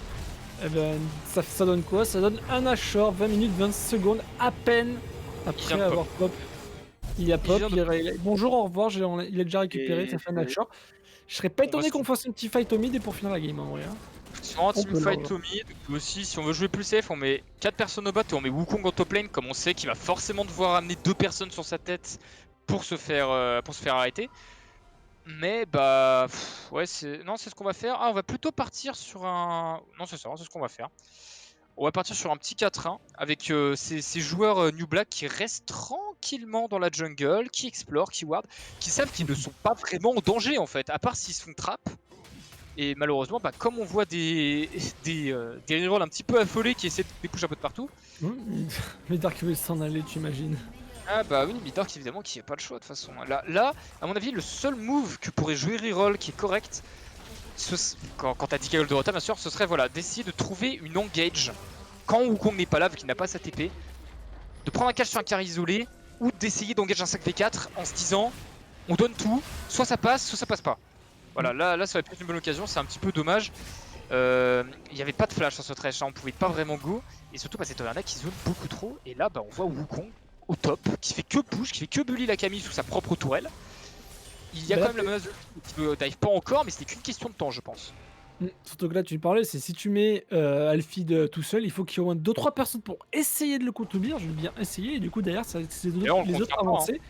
S1: Eh ben, ça donne quoi? Ça donne un Ashore, 20 minutes, 20 secondes à peine après avoir pop. Il a pop, bonjour, au revoir, il a déjà récupéré, ça fait un Ashore. Je serais pas étonné qu'on fasse un petit fight au mid et pour finir la game en vrai.
S2: Sur un team fight au mid, aussi si on veut jouer plus safe, on met 4 personnes au bot et on met Wukong en top lane, comme on sait qu'il va forcément devoir amener 2 personnes sur sa tête pour se faire arrêter. Mais bah ouais, c'est ce qu'on va faire. Ah, on va plutôt partir sur un... Non, c'est ça, c'est ce qu'on va faire. On va partir sur un petit 4-1 avec ces joueurs New Black qui restent tranquillement dans la jungle, qui explorent, qui ward, qui savent qu'ils ne sont pas vraiment en danger en fait, à part s'ils se font trap. Et malheureusement, bah, comme on voit des rerolls un petit peu affolés qui essaient de dépoucher un peu de partout.
S1: Mais Dark veut s'en aller, tu imagines?
S2: Ah bah oui, mais Dark évidemment qui n'a pas le choix de toute façon. Là, à mon avis, le seul move que pourrait jouer reroll qui est correct, quand t'as 10 gold de retard bien sûr, ce serait voilà, d'essayer de trouver une engage quand Wukong n'est pas là, vu qu'il n'a pas sa TP, de prendre un catch sur un carry isolé, ou d'essayer d'engage un 5v4 en se disant on donne tout, soit ça passe pas. Voilà, là ça va être une bonne occasion, c'est un petit peu dommage. Il n'y avait pas de flash sur ce trash, on pouvait pas vraiment go, et surtout bah, c'est Taverna qui zone beaucoup trop, et là bah, on voit Wukong au top, qui fait que push, qui fait que bully la Camille sous sa propre tourelle. Il y a quand même la menace qui ne dive pas encore, mais c'était qu'une question de temps, je pense.
S1: Surtout que là, tu parlais, c'est si tu mets, Alfie tout seul, il faut qu'il y ait au moins 2-3 personnes pour essayer de le contenir, je veux bien essayer et du coup derrière ça c'est
S2: Et là, on le
S1: les autres
S2: contient pas, hein.
S1: avancer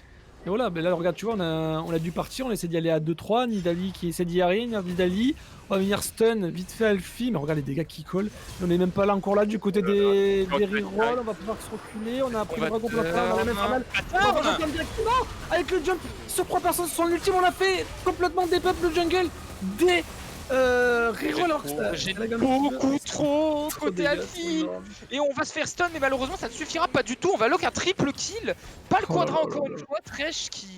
S1: et voilà, ben là regarde, tu vois, on a dû partir, on essaie d'y aller à 2-3, Nidalee qui essaie d'y arriver, Nidalee, on va venir stun vite fait Alfie, mais regarde les dégâts qu'il colle, on est même pas là encore là du côté
S2: Oh là là,
S1: des
S2: l'autre mec qui
S1: rerolls,
S2: arrive.
S1: on va pouvoir se reculer, on a pris le dragon pour la faire, on a la même
S2: Combatteur.
S1: infernale, on va
S2: Pattern.
S1: rejoindre directement avec le jump sur 3 personnes sur l'ultime, on a fait complètement dépeuple le jungle des reroll alors que
S2: J'ai
S1: ça la gamme
S2: beaucoup trop
S1: trop
S2: côté
S1: dégâts,
S2: Alfie. Et on va se faire stun, mais malheureusement ça ne suffira pas du tout. On va lock un triple kill. Pas le
S1: Oh là
S2: quadra
S1: là
S2: encore
S1: là
S2: une
S1: là.
S2: fois. Thresh qui.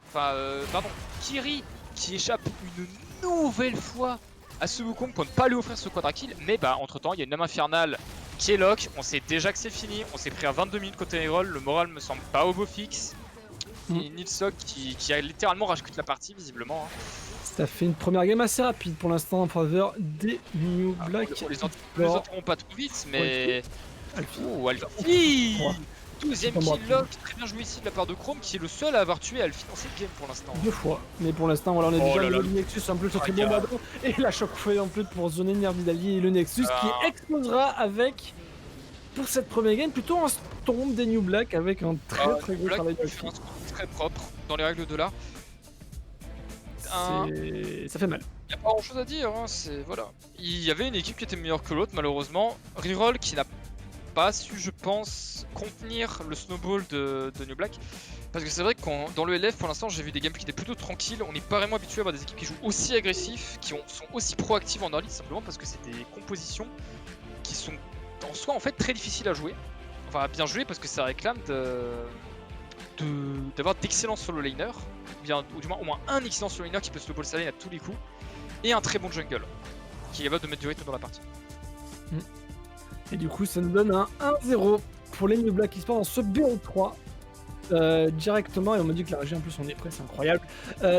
S2: Enfin, pardon. Kiri qui échappe une nouvelle fois à ce Wukong pour ne pas lui offrir ce quadra kill. Mais bah, entre temps, il y a une âme infernale qui est lock. On sait déjà que c'est fini. On s'est pris à 22 minutes côté reroll. Le moral me semble pas au beau fixe. Et Nilsok qui a littéralement rage la partie, visiblement, hein.
S1: Ça fait une première game assez rapide pour l'instant en faveur des New Black.
S2: Les autres vont pas trop vite, mais.
S1: Alfie.
S2: Oh, Alfie
S1: Ouais.
S2: 12ème
S1: Pas moi.
S2: kill lock, très bien joué ici de la part de Chrome qui est le seul à avoir tué Alfie dans cette game pour l'instant.
S1: 2 fois. Mais pour l'instant, voilà, on est
S2: Oh
S1: déjà
S2: là là.
S1: le Nexus en plus sur très bon
S2: Regarde.
S1: badon. Et la Shockwave en plus pour zoner Nidalee et le Nexus
S2: Ah.
S1: qui explosera avec, pour cette première game, plutôt un storm des New Black avec un très très gros
S2: Black
S1: travail
S2: fait
S1: d'Alfie.
S2: un score très propre dans les règles de l'art.
S1: Ça fait mal.
S2: Il n'y a pas grand chose à dire, hein, c'est voilà. Il y avait une équipe qui était meilleure que l'autre malheureusement. Reroll qui n'a pas su, je pense, contenir le snowball de New Black. Parce que c'est vrai que dans le LF pour l'instant j'ai vu des games qui étaient plutôt tranquilles. On n'est pas vraiment habitué à avoir des équipes qui jouent aussi agressifs, qui sont aussi proactives en early, simplement parce que c'est des compositions qui sont en soi en fait très difficiles à jouer. Enfin bien jouer parce que ça réclame d'avoir d'excellence solo laner, ou du moins au moins un excellent solo laner qui peut snowball sa lane à tous les coups, et un très bon jungle qui est capable de mettre du rythme dans la partie.
S1: Et du coup, ça nous donne un 1-0 pour les New Black qui se passe dans ce BO3 directement. Et on m'a dit que la régie en plus on est prêt, c'est incroyable.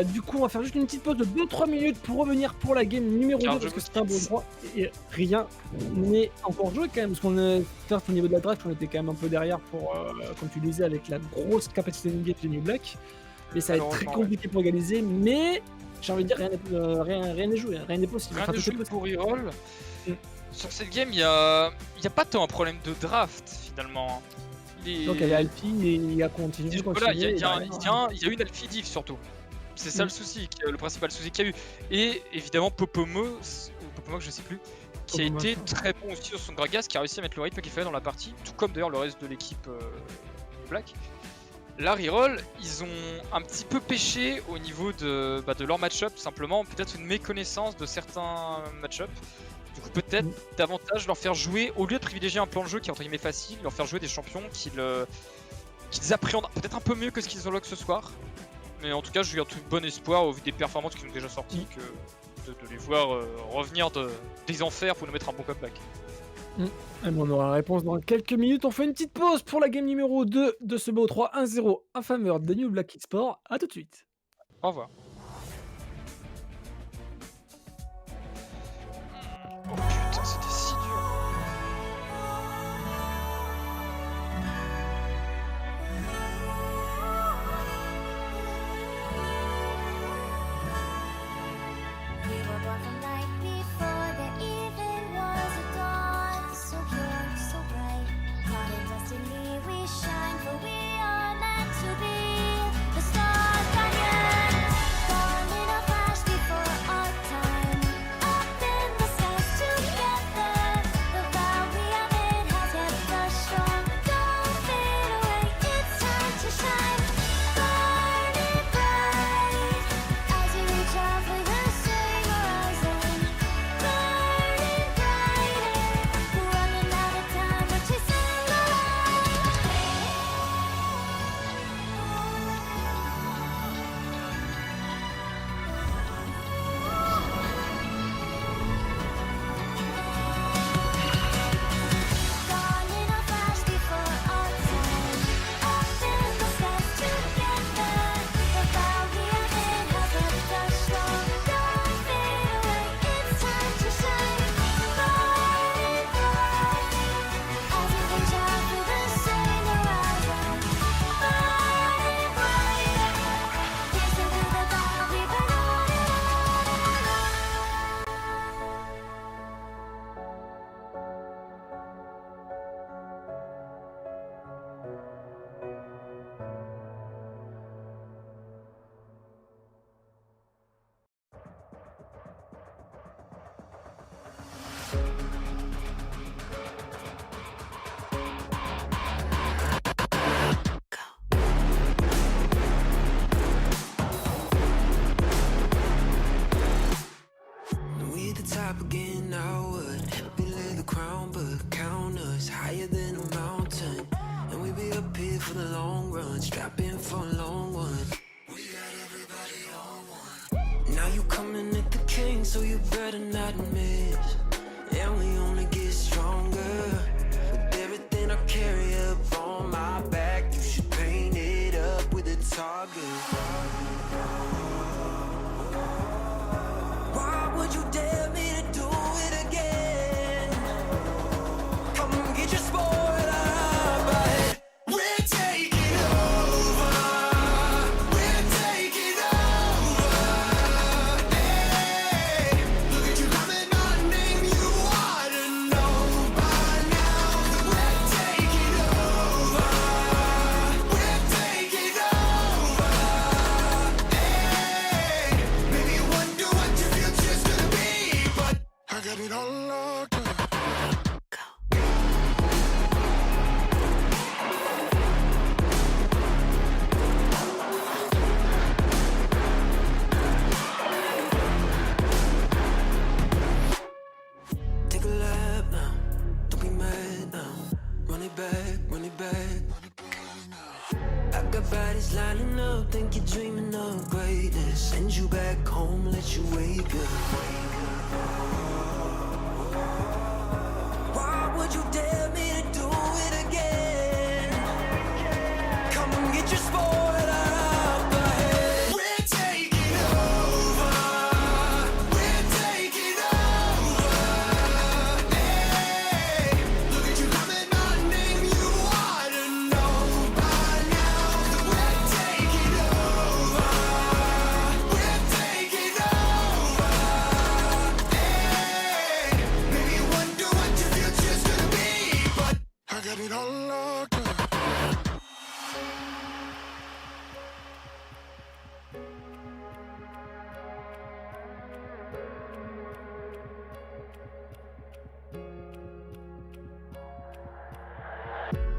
S1: Du coup, on va faire juste une petite pause de 2-3 minutes pour revenir pour la game numéro 2 parce que c'est un BO3 et rien n'est encore joué quand même. Parce qu'on est, certes, au niveau de la draft, on était quand même un peu derrière pour, comme tu disais, avec la grosse capacité de game des New Black. Et ça va être très compliqué pour égaliser, mais j'ai envie de dire, rien n'est joué, rien n'est possible.
S2: Rien
S1: Enfin,
S2: ne
S1: tout est
S2: joue
S1: possible.
S2: pour reroll. Sur cette game, il y a pas tant un problème de draft finalement.
S1: Donc il y a Alfie et il a continué.
S2: Voilà, il y a une Alfie div surtout. C'est ça le souci, le principal souci qu'il y a eu. Et évidemment Popomo, je sais plus, qui a été très bon aussi sur son Gragas, qui a réussi à mettre le rythme qu'il fallait dans la partie, tout comme d'ailleurs le reste de l'équipe Black. La reroll, ils ont un petit peu pêché au niveau de leur match-up, simplement, peut-être une méconnaissance de certains match-up. Du coup, peut-être davantage leur faire jouer, au lieu de privilégier un plan de jeu qui est entre guillemets facile, leur faire jouer des champions qu'ils appréhendent peut-être un peu mieux que ce qu'ils ont lock ce soir. Mais en tout cas, je garde tout bon espoir au vu des performances qui sont déjà sorties que de les voir revenir des enfers pour nous mettre un bon comeback.
S1: Et bon, on aura la réponse dans quelques minutes. On fait une petite pause pour la game numéro 2 de ce BO3 1-0 en faveur de New Black Esport. A tout de suite.
S2: Au revoir. Oh putain, c'était si dur.
S3: top again, I would help you lay the crown, but count us higher than a mountain. And we be up here for the long run, strap in for a long one. We got everybody on one. Now you coming at the king, so you better not miss. And we only get stronger with everything I carry up on my back. You should paint it up with a target. Why would you dare me to do it again? Come get your spoiler, but we're taking over. We're taking over. Hey, look at you calling my name, you ought to know by now. We're taking over. We're taking over. Hey, maybe you wonder what your future's gonna be, but I got it all locked up. Take a lap now, don't be mad now. Run it back, run it back. I got bodies lining up, think you're dreaming of greatness. Send you back home, let you wake up. Why would you dare me to do it again? Come and get your spoiler up ahead. We're taking over. We're taking over. Hey, look at you calling my name, you ought to know by now. We're taking over. We're taking over. Hey, maybe you wonder what your future's gonna be, but I got it all locked up.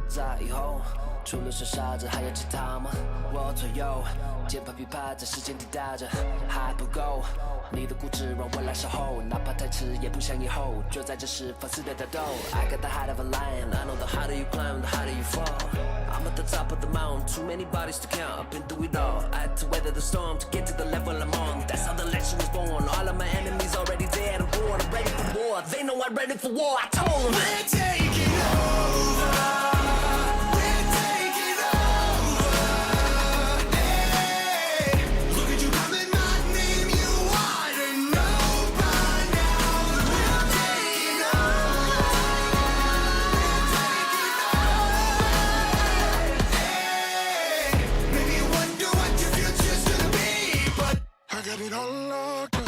S4: 在以后，除了是傻子，还有其他吗？我左右，键盘琵琶在时间滴答着，还不够。你的固执让我来守候，哪怕太迟也不想以后。就在这时放肆的打斗。I got the heart of a lion, I know the harder you climb, the harder you fall. I'm at the top of the mountain, too many bodies to count. I've been through it all. I had to weather the storm to get to the level I'm on. That's how the legend was born. All of my enemies already dead and born. I'm ready for war. They know I'm ready for war. I told them.
S3: We're taking over. We're taking over. Hey, look at you calling my name, you ought to know by now. We're taking over. We're taking over. Hey, maybe you wonder what your future's gonna be, but I got it all locked up.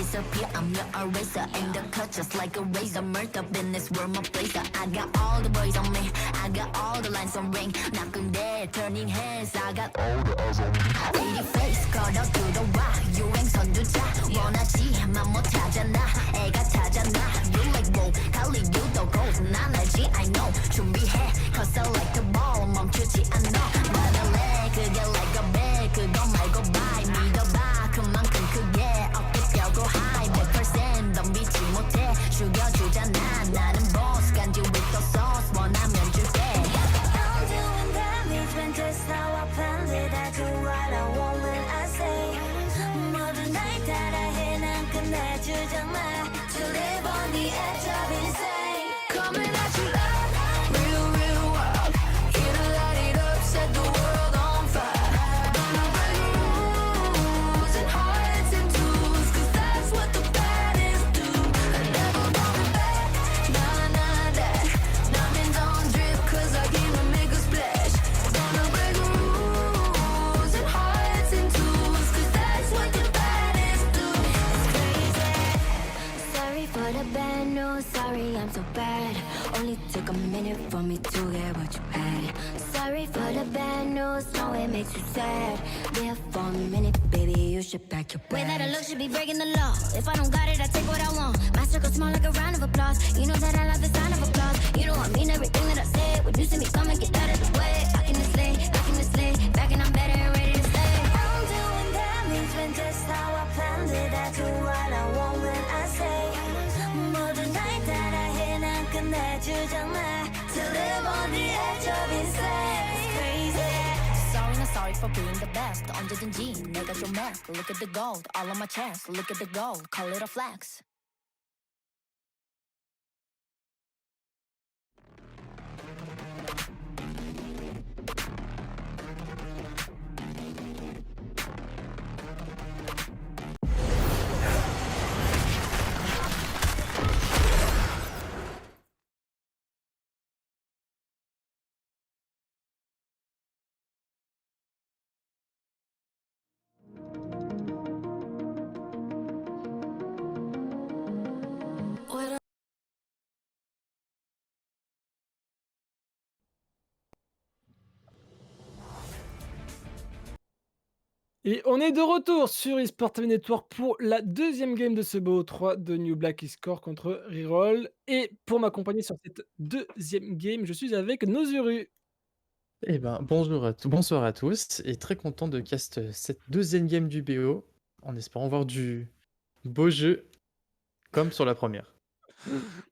S5: disappear. I'm your eraser in the cut just like a razor. Murder in this world, my blazer. I got all the boys on me. I got all the lines on ring. Knocking dead, turning heads. I got all the eyes on me. Pretty face, 걸어 들어와. 유행 선두자. 원하지만 못하잖아. 애가 타잖아. You like whoa, 갈리 유도 gold. 난 알지, I know. 준비해, cause I like the ball. 멈추지 않아. 나는 내 그게 like a bag. 그거 말고 bye. 믿어봐, 그만큼 크게. 어깨 펴고 high. 100% 덤비지 못해. 죽여주잖아. 나는 boss. 간지 with the sauce. 원하면 줄게. I'm doing damage when just how I planned it. I do what I want when I say. 모든 날 따라해 난 끝내주잖아. To live on the edge of insane. Coming at you like real, real wild. Here to light it up, set the world on fire. Gonna break rules and hearts and tools, cause that's what the baddest do. I never going back, nah, nah, that. Diamonds on drip, cause I came to make a splash. Gonna break rules and hearts and tools, cause that's what the baddest do. It's crazy. Sorry for the bad news, sorry I'm so bad. Only took a minute for me to get what you had. Sorry for the bad news, no it makes you sad. There for a minute, baby, you should pack your bags. Way that I look should be breaking the law. If I don't got it, I take what I want. My circle small like a round of applause. You know that I love the sound of applause. You know I mean everything that I say. When you see me come and get out of the way. Back in the sleigh, back in the sleigh. Back and I'm better and ready to stay. I'm doing damage when just how I planned it. I do what I want when I say. 모든 날 따라해 난 끝내주잖아. To live on the edge of insane. It's crazy. Sorry, not sorry for being the best. 언제든지 내가 좀 mess. Look at the gold, all on my chest. Look at the gold, call it a flex. Et on est de retour sur eSport TV Network pour la deuxième game de ce BO3 de New Black eScore contre Reroll. Et pour m'accompagner sur cette deuxième game, je suis avec Nozuru.
S6: Eh ben, bonsoir à tous, et très content de cast cette deuxième game du BO, en espérant voir du beau jeu, comme sur la première.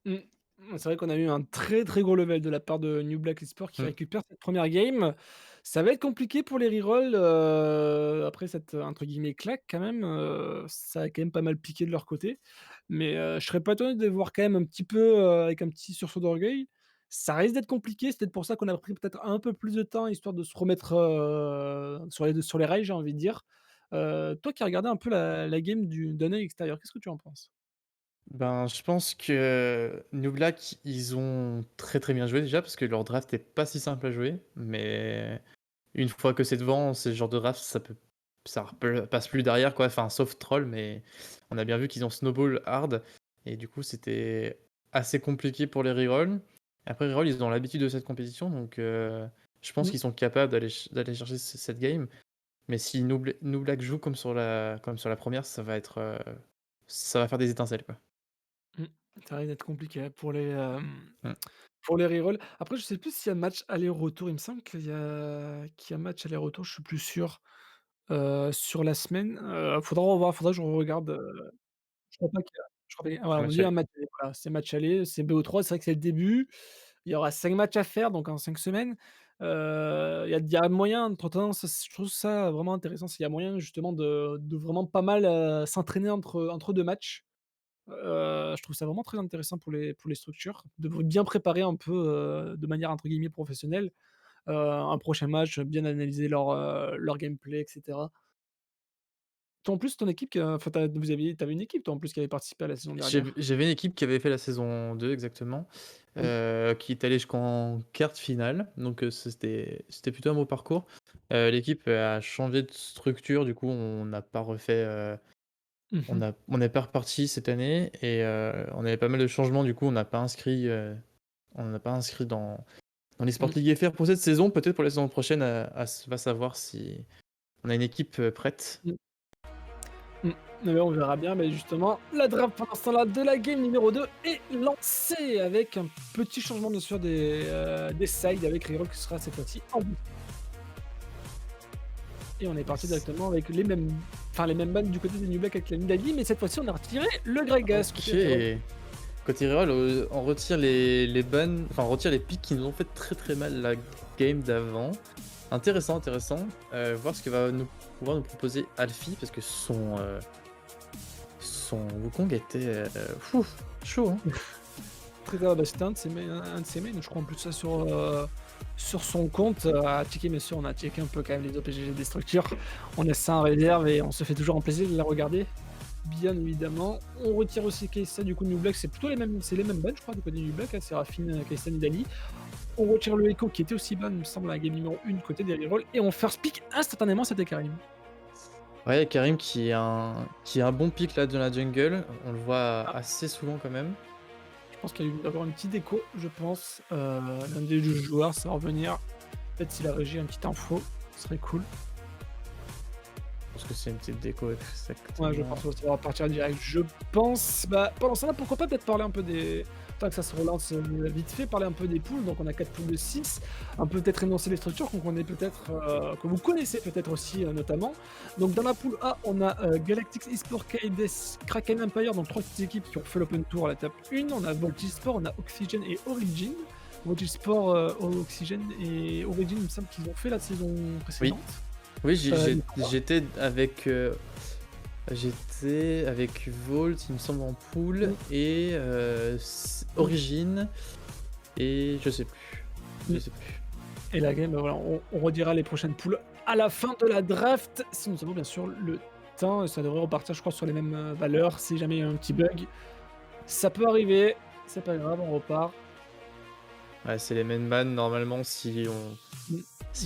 S1: Mm. C'est vrai qu'on a eu un très très gros level de la part de New Black eSport qui
S6: Mm.
S1: récupère cette première game. Ça va être compliqué pour les rerolls après cette entre guillemets claque quand même. Ça a quand même pas mal piqué de leur côté. Mais je serais pas étonné de les voir quand même un petit peu avec un petit sursaut d'orgueil. Ça risque d'être compliqué, c'est peut-être pour ça qu'on a pris peut-être un peu plus de temps histoire de se remettre sur les rails, j'ai envie de dire. Toi qui as regardé un peu la game d'un œil extérieur, qu'est-ce que tu en penses?
S6: Ben, je pense que New Black, ils ont très très bien joué déjà, parce que leur draft est pas si simple à jouer, mais une fois que c'est devant, ce genre de draft, passe plus derrière, quoi, enfin, sauf troll, mais on a bien vu qu'ils ont snowball hard, et du coup, c'était assez compliqué pour les rerolls. Après, reroll, ils ont l'habitude de cette compétition, donc je pense
S1: Mmh.
S6: qu'ils sont capables d'aller chercher cette game. Mais si New Black joue comme sur la première, ça va faire des étincelles, quoi.
S1: Mmh. Ça risque d'être compliqué, hein,
S6: Mm.
S1: pour les rerolls. Après, je sais plus s'il y a match aller-retour. Il me semble qu'il y a match aller-retour, je suis plus sûr, sur la semaine. Faudra revoir, faudra que je regarde, je crois pas qu'il y a je crois pas voilà, on me
S6: Match
S1: dit un
S6: aller.
S1: match aller, voilà, c'est match aller, c'est BO3, c'est vrai que c'est le début. Il y aura 5 matchs à faire, donc en 5 semaines. Il y a moyen entre-temps, ça je trouve ça vraiment intéressant, s'il y a moyen justement de vraiment pas mal, s'entraîner entre 2 matchs. Je trouve ça vraiment très intéressant pour les structures, de bien préparer un peu, de manière entre guillemets «professionnelle», un prochain match, bien analyser leur gameplay et cetera. Toi en plus ton équipe enfin tu avais une équipe toi en plus qui avait participé à la saison dernière?
S6: J'avais une équipe qui avait fait la saison 2 exactement,
S1: Mmh.
S6: qui est allée jusqu'en quart de finale, donc c'était plutôt un beau parcours. L'équipe a changé de structure, du coup on n'a pas refait, On n'est pas reparti cette année et on avait pas mal de changements, du coup, on n'a pas inscrit dans les Sport
S1: Mm.
S6: League FR pour cette saison. Peut-être pour la saison prochaine, va savoir si on a une équipe prête.
S1: Mm. Mais on verra bien, mais justement, la draft pendant ce temps-là de la game numéro 2 est lancée avec un petit changement bien sûr des sides avec Reroll qui sera cette fois-ci en bout. Et on est parti directement avec les mêmes bans du côté des New Black avec la Nidali, mais cette fois-ci on a retiré le Gragas.
S6: Ok. Côté Reroll, on retire les bans, enfin on retire les pics qui nous ont fait très très mal la game d'avant. Intéressant. Voir ce que va pouvoir nous proposer Alfie, parce que son Wukong était chaud. Hein.
S1: Très bah, c'était un de ses mains, je crois en plus ça sur son compte. À checker, bien sûr, on a checké un peu quand même les OPGG des structures. On laisse ça en réserve et on se fait toujours un plaisir de la regarder. Bien évidemment. On retire aussi Kai'Sa du coup de New Black, c'est plutôt les mêmes bans, je crois, du côté de New Black, hein, Seraphine, Kai'Sa, Nidali. On retire le Echo qui était aussi ban, il me semble, à la game numéro 1 du côté des rerolls. Et on first pick instantanément, c'était Karim.
S6: Ouais, Karim qui est un bon pick là dans la jungle. On le voit assez souvent quand même.
S1: Je pense qu'il y a eu d'avoir une petite déco, je pense. L'un des deux joueurs, ça va revenir. Peut-être s'il a régi une petite info, ce serait cool.
S6: Je pense que c'est une petite déco. Exactement.
S1: Ouais, je pense que ça va partir direct. Je pense. Bah, pendant ça, là, pourquoi pas peut-être parler un peu des. Tant que ça se relance vite fait, parler un peu des poules. Donc, on a 4 poules de 6. Un peu peut-être énoncer les structures qu'on connaît peut-être, que vous connaissez peut-être aussi, notamment. Donc, dans la poule A, on a Galactics Esport, KDS, Kraken Empire. Donc, 3 petites équipes qui ont fait l'Open Tour à la tape 1. On a Voltisport, on a Oxygen et Origin. Voltisport, Oxygen et Origin, il me semble qu'ils ont fait la saison précédente.
S6: Oui, j'étais avec Volt, il me semble, en pool, et Origin, et je sais plus.
S1: Et la game, voilà, on redira les prochaines poules à la fin de la draft, si nous avons bien sûr le temps. Ça devrait repartir, je crois, sur les mêmes valeurs. Si jamais il y a un petit bug, ça peut arriver, c'est pas grave, on repart.
S6: Ouais, c'est les mêmes bans, normalement, si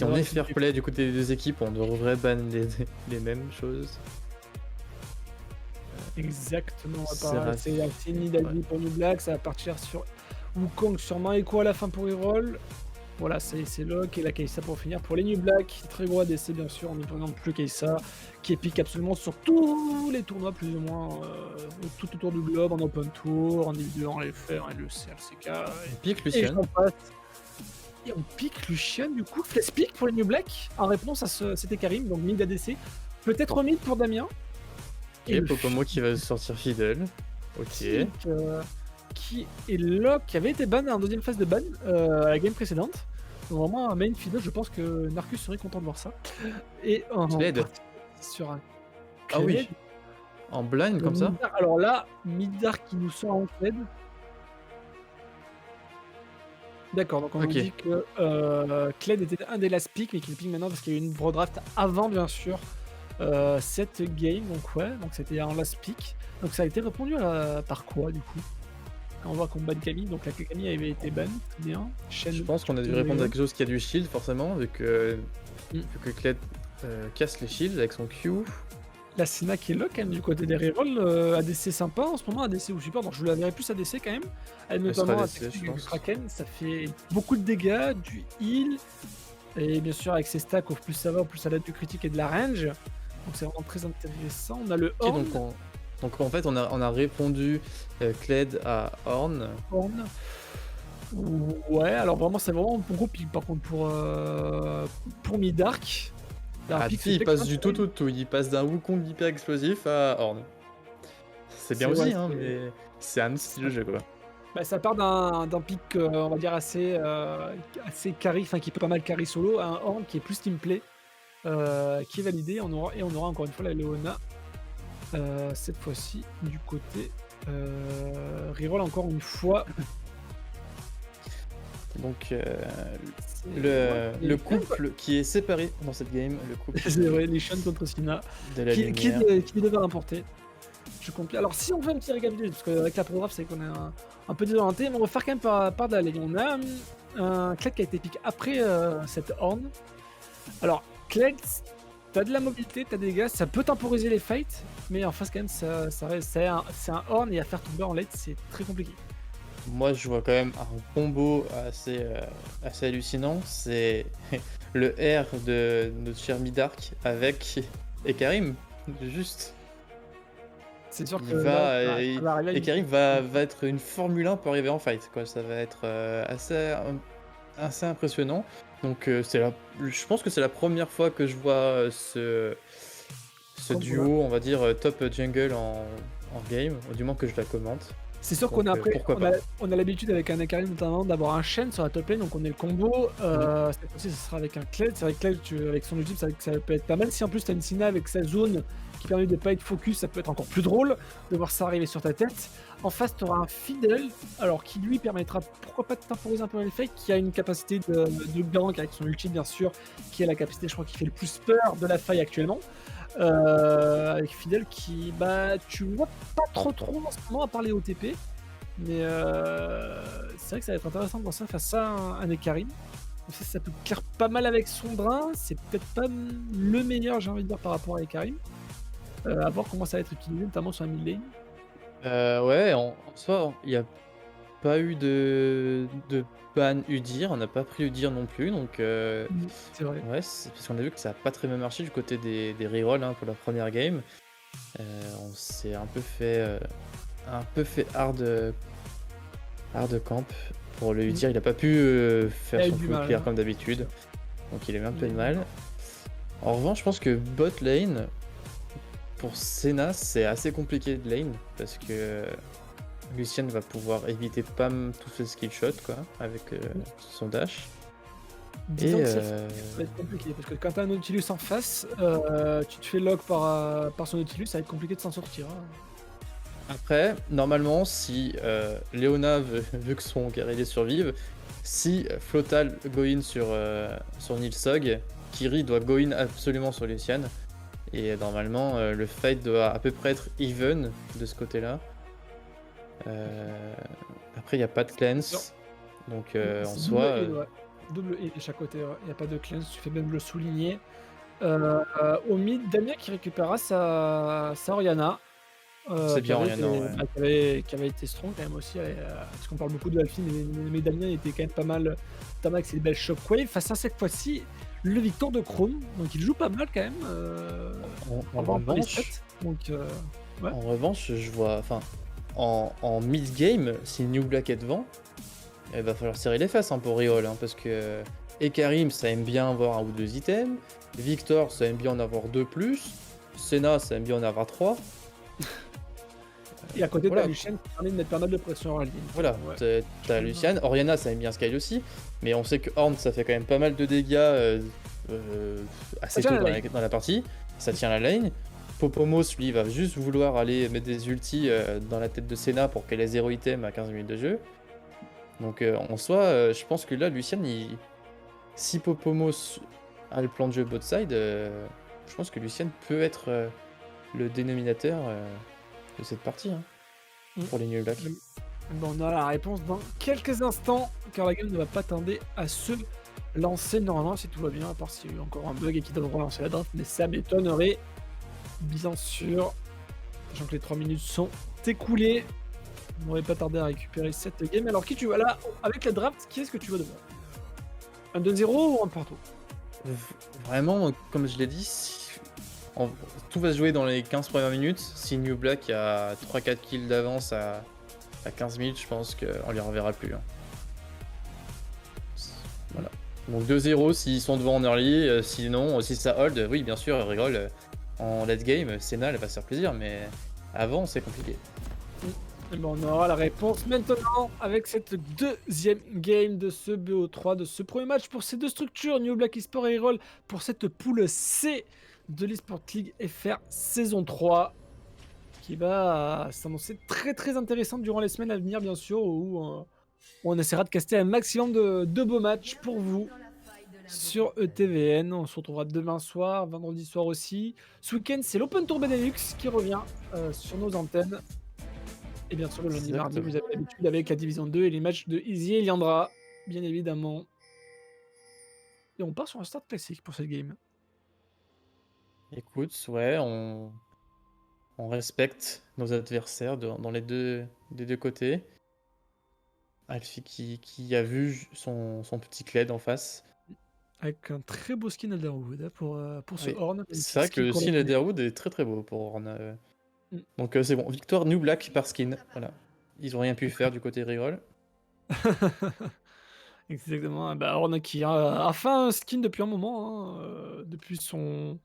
S6: on est fair play du côté des deux équipes, on devrait ban les mêmes choses.
S1: Exactement,
S6: C'est
S1: Nidali pour New Black, ça va partir sur Wukong sûrement, et quoi à la fin pour Reroll. Voilà, c'est Locke et la Kai'Sa pour finir pour les New Black. Très gros ADC bien sûr, en ne prenant plus Kai'Sa, qui est pick absolument sur tous les tournois plus ou moins, tout autour du globe, en Open Tour, en individuel, en LFR, en LEC, LCK.
S6: On pique
S1: Et
S6: Lucian.
S1: j'en passe. Et on pique Lucian du coup, Flex pick pour les New Black, en réponse à c'était Karim, donc mid ADC. Peut-être mid pour Damien.
S6: Et Popomo qui va sortir Fiddle. Ok.
S1: Qui est Locke, qui avait été ban en deuxième phase de ban à la game précédente. Donc vraiment un main Fiddle, je pense que Narcus serait content de voir ça. Et
S6: Kled.
S1: sur un
S6: Ah oui. En blind comme ça.
S1: Midar, alors là, Midar qui nous sort en Kled. D'accord, donc on nous dit que Kled était un des last picks, mais qu'il pick maintenant parce qu'il y a eu une pro draft avant, bien sûr, cette game. Donc ouais, donc c'était un last pick. Donc ça a été répondu par quoi, du coup? Quand on voit qu'on ban Camille, donc la Camille avait été ban, très bien.
S6: Je pense qu'on a dû répondre à quelque chose qui a du shield, forcément, vu que Kled casse les shields avec son Q.
S1: La Sina qui est là, quand même, du côté des rerolls. ADC sympa en ce moment, ADC ou support, donc je vous la verrai plus ADC quand même. Elle, notamment
S6: ADC,
S1: avec le Kraken, ça fait beaucoup de dégâts, du heal, et bien sûr avec ses stacks, au plus ça va, au plus elle a du critique et de la range. Donc c'est vraiment très intéressant. On a le Horn.
S6: Donc en fait on a répondu Kled à Horn.
S1: Ouais, alors vraiment c'est vraiment un gros pick par contre pour Midark.
S6: Il passe du tout. Il passe d'un Wukong hyper explosif à Horn. C'est bien aussi, hein, mais c'est un style de jeu quoi.
S1: Bah, ça part d'un pick, on va dire assez carry, enfin qui peut pas mal carry solo, à un Horn qui est plus teamplay, qui est validé. On aura encore une fois la Leona. Cette fois-ci du côté reroll encore une fois.
S6: Donc le couple qui est séparé dans cette game, le couple
S1: c'est vrai, Lishan contre Sina,
S6: de la
S1: qui devait remporter. Je compte. Alors si on fait un petit récapitulatif, parce qu'avec la pro-draft c'est qu'on est un peu désorienté, mais on va faire quand même par de la ligne. On a un Kled qui a été pick après cette Horn. Alors Kled, t'as de la mobilité, t'as des dégâts, ça peut temporiser les fights, mais en face quand même c'est un horn et à faire tomber en late c'est très compliqué.
S6: Moi, je vois quand même un combo assez hallucinant. C'est le R de notre cher Midark avec Ekarim. Juste.
S1: C'est sûr
S6: Il
S1: que là,
S6: va,
S1: ça va arriver à une
S6: Ekarim va être une Formule 1 pour arriver en fight, quoi. Ça va être assez impressionnant. Donc, je pense que c'est la première fois que je vois ce
S1: combo là.
S6: duo, on va dire, top jungle en game, ou du moins que je la commente.
S1: C'est sûr
S6: Donc,
S1: qu'on a après,
S6: pourquoi pas.
S1: on a l'habitude avec un Ekarim notamment d'avoir un Shen sur la top lane, donc on est le combo. Cette fois-ci, ce sera avec un Kled. C'est vrai que Kled, avec son ultime, ça peut être pas mal. Si en plus t'as une Sina avec sa zone qui permet de pas être focus, ça peut être encore plus drôle de voir ça arriver sur ta tête. En face, tu auras un Fiddle, alors qui lui permettra, pourquoi pas de temporiser un peu les fakes, qui a une capacité de gank avec son ultime bien sûr, qui a la capacité, je crois, qui fait le plus peur de la faille actuellement. Avec Fidel qui, bah, tu vois pas trop en ce moment à part les OTP, mais c'est vrai que ça va être intéressant de voir ça face à un Ekarim. Ça peut clair pas mal avec son drain, c'est peut-être pas le meilleur, j'ai envie de dire, par rapport à Ekarim. À voir comment ça va être utilisé, notamment sur la mid lane.
S6: Ouais, en soi, il n'y a pas eu de ban Udyr, on n'a pas pris Udyr non plus, donc
S1: C'est vrai.
S6: ouais, c'est parce qu'on a vu que ça n'a pas très bien marché du côté des rerolls pour la première game. On s'est un peu fait hard camp pour le Udyr, il a pas pu faire
S1: Il a eu
S6: son
S1: du
S6: full
S1: mal,
S6: clear
S1: hein.
S6: comme d'habitude, donc il a eu un peu de mal. En revanche, je pense que bot lane, pour Senna, c'est assez compliqué de lane, parce que Lucian va pouvoir éviter Pam tous ses skill shots quoi, avec son dash.
S1: Disons
S6: Et
S1: que ça va être compliqué, parce que quand t'as un Nautilus en face, tu te fais lock par son Nautilus, ça va être compliqué de s'en sortir, hein.
S6: après, normalement, si Leona veut que son guerrier survive, si Flotal go in sur Nilsog, Kiri doit go in absolument sur Lucian. Et normalement, le fight doit à peu près être even de ce côté-là. Après, il n'y a pas de cleanse. Donc, en
S1: C'est
S6: soi.
S1: double heal, ouais. Double heal de chaque côté, ouais. Il n'y a pas de cleanse, tu fais bien de le souligner. Au mid, Damien qui récupérera sa Oriana.
S6: C'est bien Oriana, ouais.
S1: Qui avait été strong quand même aussi, parce qu'on parle beaucoup de Alphine, mais Damien était quand même pas mal avec ses belles shockwave. Face à cette fois-ci, le Victor de Chrome, donc il joue pas mal quand même.
S6: En revanche,
S1: Ouais.
S6: en revanche, je vois. Enfin, en mid-game, si New Black est devant, il va falloir serrer les fesses pour Riol, parce que Ekarim, ça aime bien avoir un ou deux items. Victor, ça aime bien en avoir 2 plus. Senna, ça aime bien en avoir 3.
S1: Et à côté,
S6: Voilà.
S1: t'as Lucien qui permet de mettre pas mal de pression en ligne.
S6: Voilà,
S1: Ouais.
S6: t'as Lucian. Oriana, ça aime bien Sky aussi. Mais on sait que Horn, ça fait quand même pas mal de dégâts assez
S1: Ça
S6: tôt
S1: tient la
S6: dans la partie. Ça tient la lane. Popomos, lui, va juste vouloir aller mettre des ultis dans la tête de Senna pour qu'elle ait 0 item à 15 minutes de jeu. Donc en soi, je pense que là, Lucian, si Popomos a le plan de jeu bot side, je pense que Lucian peut être le dénominateur de cette partie pour les New Black.
S1: Bon, on a la réponse dans quelques instants, car la game ne va pas tarder à se lancer normalement si tout va bien, à part s'il y a eu encore un bug et qu'il doit relancer la draft, mais ça m'étonnerait, bien sûr, sachant que les 3 minutes sont écoulées. On n'aurait pas tardé à récupérer cette game. Alors qui tu vois là, avec la draft, qui est-ce que tu vois devant? Un 2-0 ou un partout?
S6: Vraiment, comme je l'ai dit, tout va se jouer dans les 15 premières minutes. Si New Black a 3-4 kills d'avance à 15 minutes, je pense qu'on les reverra plus. Voilà. Donc 2-0 s'ils sont devant en early, sinon, si ça hold, oui, bien sûr, rigole. En late game, Senna, elle va se faire plaisir, mais avant, c'est compliqué.
S1: Et bon, on aura la réponse maintenant avec cette deuxième game de ce BO3, de ce premier match pour ces deux structures, New Black Esport et Roll, pour cette poule C de l'eSport League FR saison 3, qui va s'annoncer très très intéressante durant les semaines à venir, bien sûr, où on essaiera de caster un maximum de beaux matchs pour vous sur ETVN. On se retrouvera demain soir, vendredi soir aussi. Ce week-end, c'est l'Open Tour Benelux qui revient sur nos antennes. Et bien sûr, le lundi, mardi, vous avez l'habitude avec la Division 2 et les matchs de Easy et Liandra, bien évidemment. Et on part sur un start classique pour cette game.
S6: Écoute, ouais, on respecte nos adversaires dans des deux côtés. Alfie qui a vu son petit Kled en face.
S1: Avec un très beau skin Elderwood, hein, pour ce
S6: Oui,
S1: Horn, même
S6: c'est
S1: si
S6: vrai que
S1: skin
S6: le
S1: qu'on a
S6: skin
S1: connu.
S6: Leatherwood est très très beau pour Horn.
S1: Mmh.
S6: Donc c'est bon, victoire New Black par skin. Voilà. Ils ont rien pu faire du côté reroll.
S1: Exactement, bah, Horn qui a fait un skin depuis un moment, hein, depuis son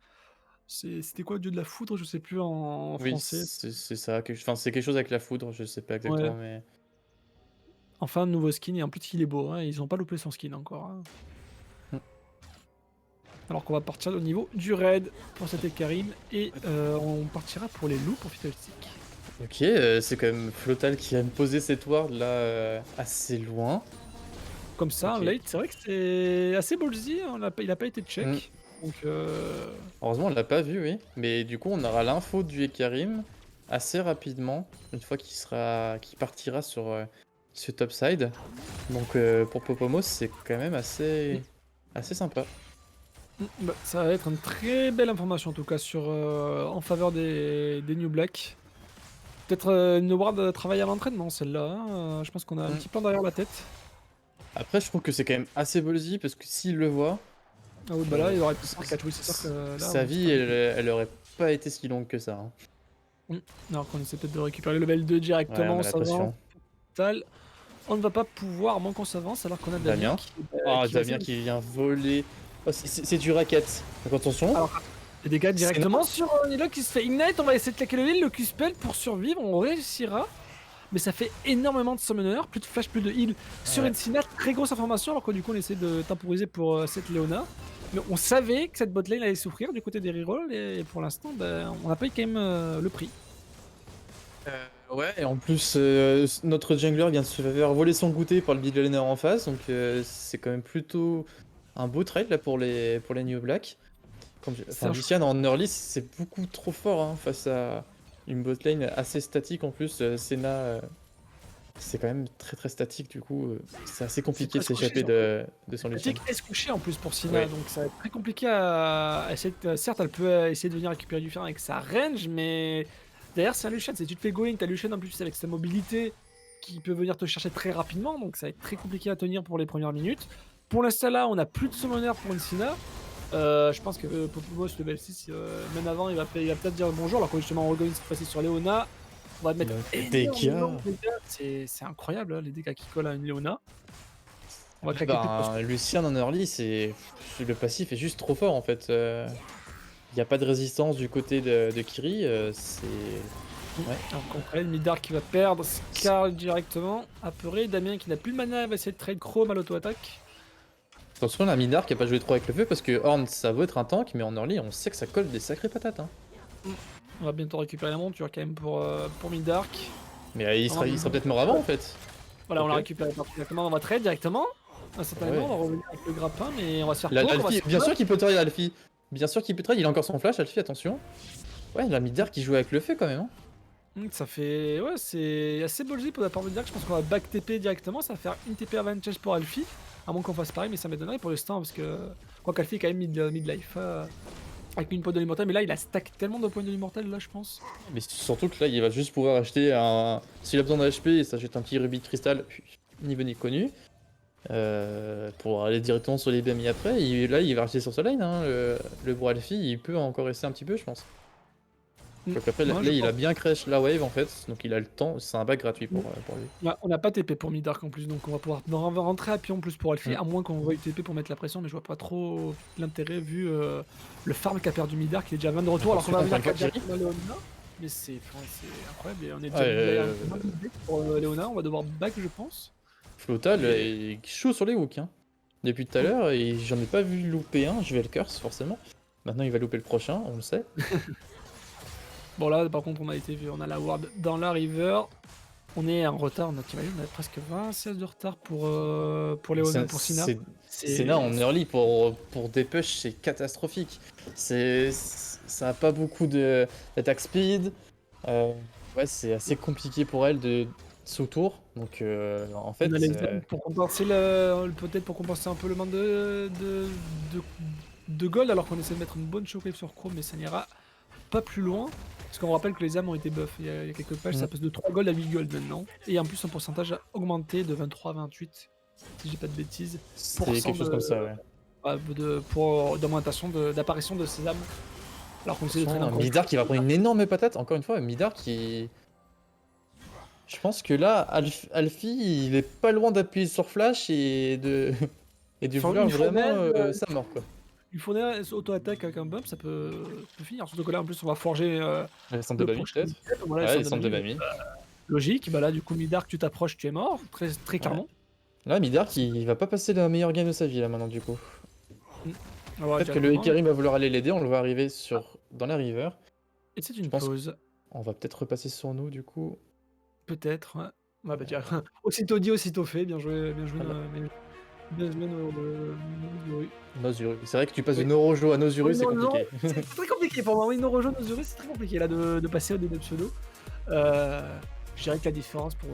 S1: c'était quoi? Dieu de la foudre? Je sais plus en
S6: Oui,
S1: français.
S6: c'est ça. Enfin, c'est quelque chose avec la foudre, je sais pas
S1: Ouais,
S6: exactement, mais.
S1: enfin un nouveau skin et en plus il est beau, hein, ils ont pas loupé son skin encore, hein.
S6: Hmm.
S1: Alors qu'on va partir au niveau du raid pour cette Ekarim et on partira pour les loups pour Fiddlestick.
S6: Ok, c'est quand même Flotal qui a posé cette ward là assez loin.
S1: Comme ça,
S6: Ok.
S1: en late, c'est vrai que c'est assez ballsy, hein, il a pas été
S6: Hmm.
S1: check. Donc
S6: Heureusement, on l'a pas vu, oui. Mais du coup, on aura l'info du Ekarim assez rapidement, une fois qu'il partira sur ce topside. Donc pour Popomos, c'est quand même assez sympa.
S1: bah, ça va être une très belle information en tout cas sur, en faveur des New Black. Peut-être une ward de travail à l'entraînement celle-là, hein, je pense qu'on a un
S6: Hmm.
S1: petit plan derrière la tête.
S6: Après, je trouve que c'est quand même assez ballsy parce que s'il le voit,
S1: Ah oui, bah là, il aurait pu
S6: s-
S1: faire catch, oui, c'est sûr que là,
S6: sa
S1: on
S6: vie, elle aurait pas été si longue que ça, hein.
S1: Alors qu'on essaie peut-être de récupérer le level 2
S6: Ouais, on
S1: directement,
S6: a la
S1: ça va.
S6: pression.
S1: Total. On ne va pas pouvoir, à moins qu'on s'avance, alors qu'on a Damien
S6: Damien. Ah,
S1: qui va
S6: Damien
S1: essayer de
S6: qui vient voler. Oh, c'est du racket. Donc attention.
S1: alors, des dégâts directement sur Nilo qui se fait ignite, on va essayer de claquer le heal, le Q-spell pour survivre, on réussira. Mais ça fait énormément de summoner, plus de flash, plus de heal sur
S6: Ouais.
S1: Encina, très grosse information, alors que du coup on essaie de temporiser pour cette Leona. Mais on savait que cette botlane allait souffrir du côté des rerolls, et pour l'instant, ben, on a payé quand même le prix.
S6: Ouais, et en plus, notre jungler vient de se faire voler son goûter par le mid laner en face, donc c'est quand même plutôt un beau trade là pour les New Black.
S1: C'est
S6: Enfin,
S1: un
S6: Lucian en early, c'est beaucoup trop fort hein, face à une botlane assez statique en plus. Senna, c'est quand même très très statique, du coup, c'est assez compliqué de
S1: presque couché,
S6: s'échapper
S1: surtout.
S6: de son Lucian.
S1: Fatigue est couché en plus pour Sina,
S6: Ouais.
S1: donc ça va être très compliqué à essayer certes, elle peut essayer de venir récupérer du fer avec sa range, mais derrière c'est un Lucian, si tu te fais going, t'as Lucian en plus avec sa mobilité qui peut venir te chercher très rapidement, donc ça va être très compliqué à tenir pour les premières minutes. Pour l'instant là, on a plus de summoner pour une Sina. Je pense que Popomos level 6, même avant, il va peut-être dire bonjour, alors que justement on regagne cette fois-ci sur Léona. On va mettre
S6: Des
S1: énormément
S6: dégâts.
S1: de dégâts, c'est incroyable hein, les dégâts qui collent à une Léona. On va claquer plus de potions.
S6: Ben, Lucian en early, le passif est juste trop fort en fait. Il n'y a pas de résistance du côté de Kiri, c'est. Ouais.
S1: Alors qu'on Midar qui va perdre Skarl directement. Apeuré, Damien qui n'a plus de mana, il va essayer de trade Chrome à l'auto-attaque.
S6: Attention, la Midar qui a pas joué trop avec le feu parce que Horn ça veut être un tank, mais en early on sait que ça colle des sacrées patates. Hein.
S1: On va bientôt récupérer la monture quand même pour Midark.
S6: Mais il sera peut-être mort avant en fait.
S1: Voilà, on
S6: Ok.
S1: l'a récupéré directement, on va trade directement. Instantanément,
S6: Ouais.
S1: on va revenir avec le grappin, mais on va se faire
S6: La,
S1: poke, on va
S6: Alfie,
S1: se
S6: bien
S1: faire
S6: sûr qu'il peut trade Alfie. Bien sûr qu'il peut trade, il a encore son flash, Alfie, attention. Ouais, la Midar qui joue avec le feu quand même. Hein.
S1: Ça fait. Ouais, c'est assez ballsy pour la part de Midark. Je pense qu'on va back TP directement, ça va faire une TP advantage pour Alfie. À moins qu'on fasse pareil, mais ça m'étonnerait pour l'instant parce que. Quoi qu'Alfie est quand même mid-life. Avec une pointe de l'immortel, mais là il a stack tellement de points de l'immortel là, je pense.
S6: Mais surtout que là, il va juste pouvoir acheter un. S'il a besoin d'HP, il s'achète un petit rubis de cristal, ni venu ni connu. Pour aller directement sur les BMI après. Là, il va rester sur sa lane. Hein. Le bro Alfie, il peut encore rester un petit peu, je pense. Donc après, là,
S1: Moi, je
S6: il a
S1: pense-
S6: bien crash la wave en fait, donc il a le temps. C'est un bac gratuit pour lui.
S1: Ouais, on n'a pas TP pour Midark en plus, donc on va pouvoir rentrer à pied en plus pour Alfie,
S6: Mm.
S1: à moins qu'on veuille TP pour mettre la pression, mais je vois pas trop l'intérêt vu le farm qu'a perdu Midark, qui est déjà 20 de retour, alors qu'on va venir
S6: Encore
S1: directement Léona. Mais c'est incroyable, et on est déjà
S6: Ouais,
S1: pour Léona, on va devoir back je pense.
S6: Flotal est chaud sur les hooks. Hein. Depuis tout à l'heure, et j'en ai pas vu louper un. Je vais le curse forcément. Maintenant, il va louper le prochain, on le sait.
S1: Bon là par contre on a la ward dans la river. On est en retard, t'imagines, on a presque 20 CS de retard pour Léona, pour Sina.
S6: Senna en early pour des push, c'est catastrophique. Ça a pas beaucoup d'attack speed. Ouais, c'est assez compliqué pour elle de sous tour. Donc en fait,
S1: On a les zones pour compenser peut-être pour compenser un peu le manque de gold alors qu'on essaie de mettre une bonne shockwave sur Chrome, mais ça n'ira pas plus loin. Parce qu'on rappelle que les âmes ont été buff. Il y a quelques pages, ça passe de 3 gold à 8 gold maintenant. Et en plus, son pourcentage a augmenté de 23 à 28, si j'ai pas de bêtises.
S6: C'est quelque chose comme ça, ouais.
S1: D'augmentation d'apparition de ces âmes. Alors qu'on essaie de traîner encore.
S6: Midar qui va prendre une énorme patate, encore une fois, Midar qui... Je pense que là, Alfie, il est pas loin d'appuyer sur Flash et de vouloir vraiment sa mort, quoi.
S1: Il faudrait auto-attaque avec un bump, ça peut finir. Surtout que là, en plus, on va forger
S6: Le centre de Bami, peut-être.
S1: Voilà,
S6: Ouais, le centre de Bami.
S1: Logique, bah là, du coup, Midar, tu t'approches, tu es mort, très clairement.
S6: Là, Midar qui va pas passer la meilleure game de sa vie, là, maintenant, du coup.
S1: Alors,
S6: Peut-être que le Ikarim va vouloir aller l'aider, on le voit arriver dans la river.
S1: Et c'est une
S6: pense
S1: pause.
S6: On va peut-être repasser sur nous, du coup.
S1: Peut-être, ouais. Ouais, bah, tiens, aussitôt dit, aussitôt fait, bien joué,
S6: Voilà.
S1: bien joué, oui.
S6: Nozuru. C'est vrai que tu passes de Norojo à Nozuru, c'est compliqué.
S1: C'est très compliqué pour moi, oui, Norojo, Nozuru, c'est très compliqué là de passer au DD pseudo. Je dirais que la différence pour...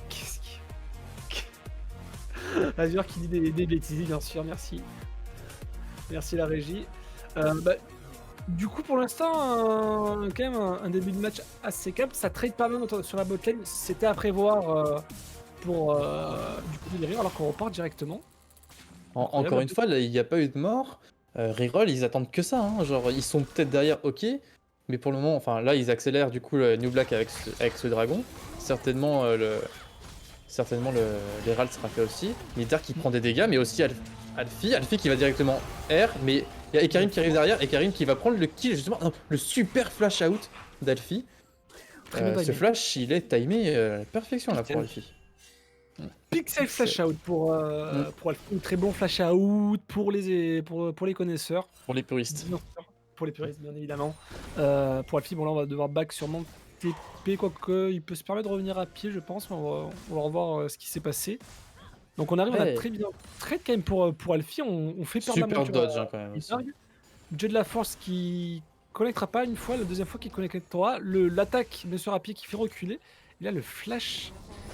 S1: Qu'est-ce qui... Azure qui dit des bêtises, bien sûr, merci. Merci la régie. Du coup, pour l'instant, quand même un début de match assez calme. Ça trade pas mal sur la botlane. C'était à prévoir pour du coup des alors qu'on repart directement.
S6: Encore une fois, là, il n'y a pas eu de mort. Reroll, ils attendent que ça. Hein. Genre, ils sont peut-être derrière, ok. Mais pour le moment, enfin là, ils accélèrent du coup le New Black avec ce dragon. Certainement, l'Herald sera fait aussi. Midar qui prend des dégâts, mais aussi Alfie qui va directement R. Mais il y a Ekarim qui arrive derrière. Ekarim qui va prendre le kill, justement. Non, le super flash out d'Alfie. Ce flash, il est timé à la perfection là pour Alfie.
S1: Pixel flash out pour Alfie. Très bon flash out pour les connaisseurs.
S6: Pour les puristes.
S1: Pour les puristes, bien évidemment. Pour Alfie, bon là on va devoir back sûrement TP, quoique il peut se permettre de revenir à pied, je pense, mais on va revoir ce qui s'est passé. Donc on arrive, on a très bien trade quand même pour Alfie, on fait perdre la
S6: super dodge hein, quand même. Aussi.
S1: Jeu de la force qui connectera pas une fois, la deuxième fois qu'il connectera, l'attaque bien sûr à pied qui fait reculer. Et là le flash.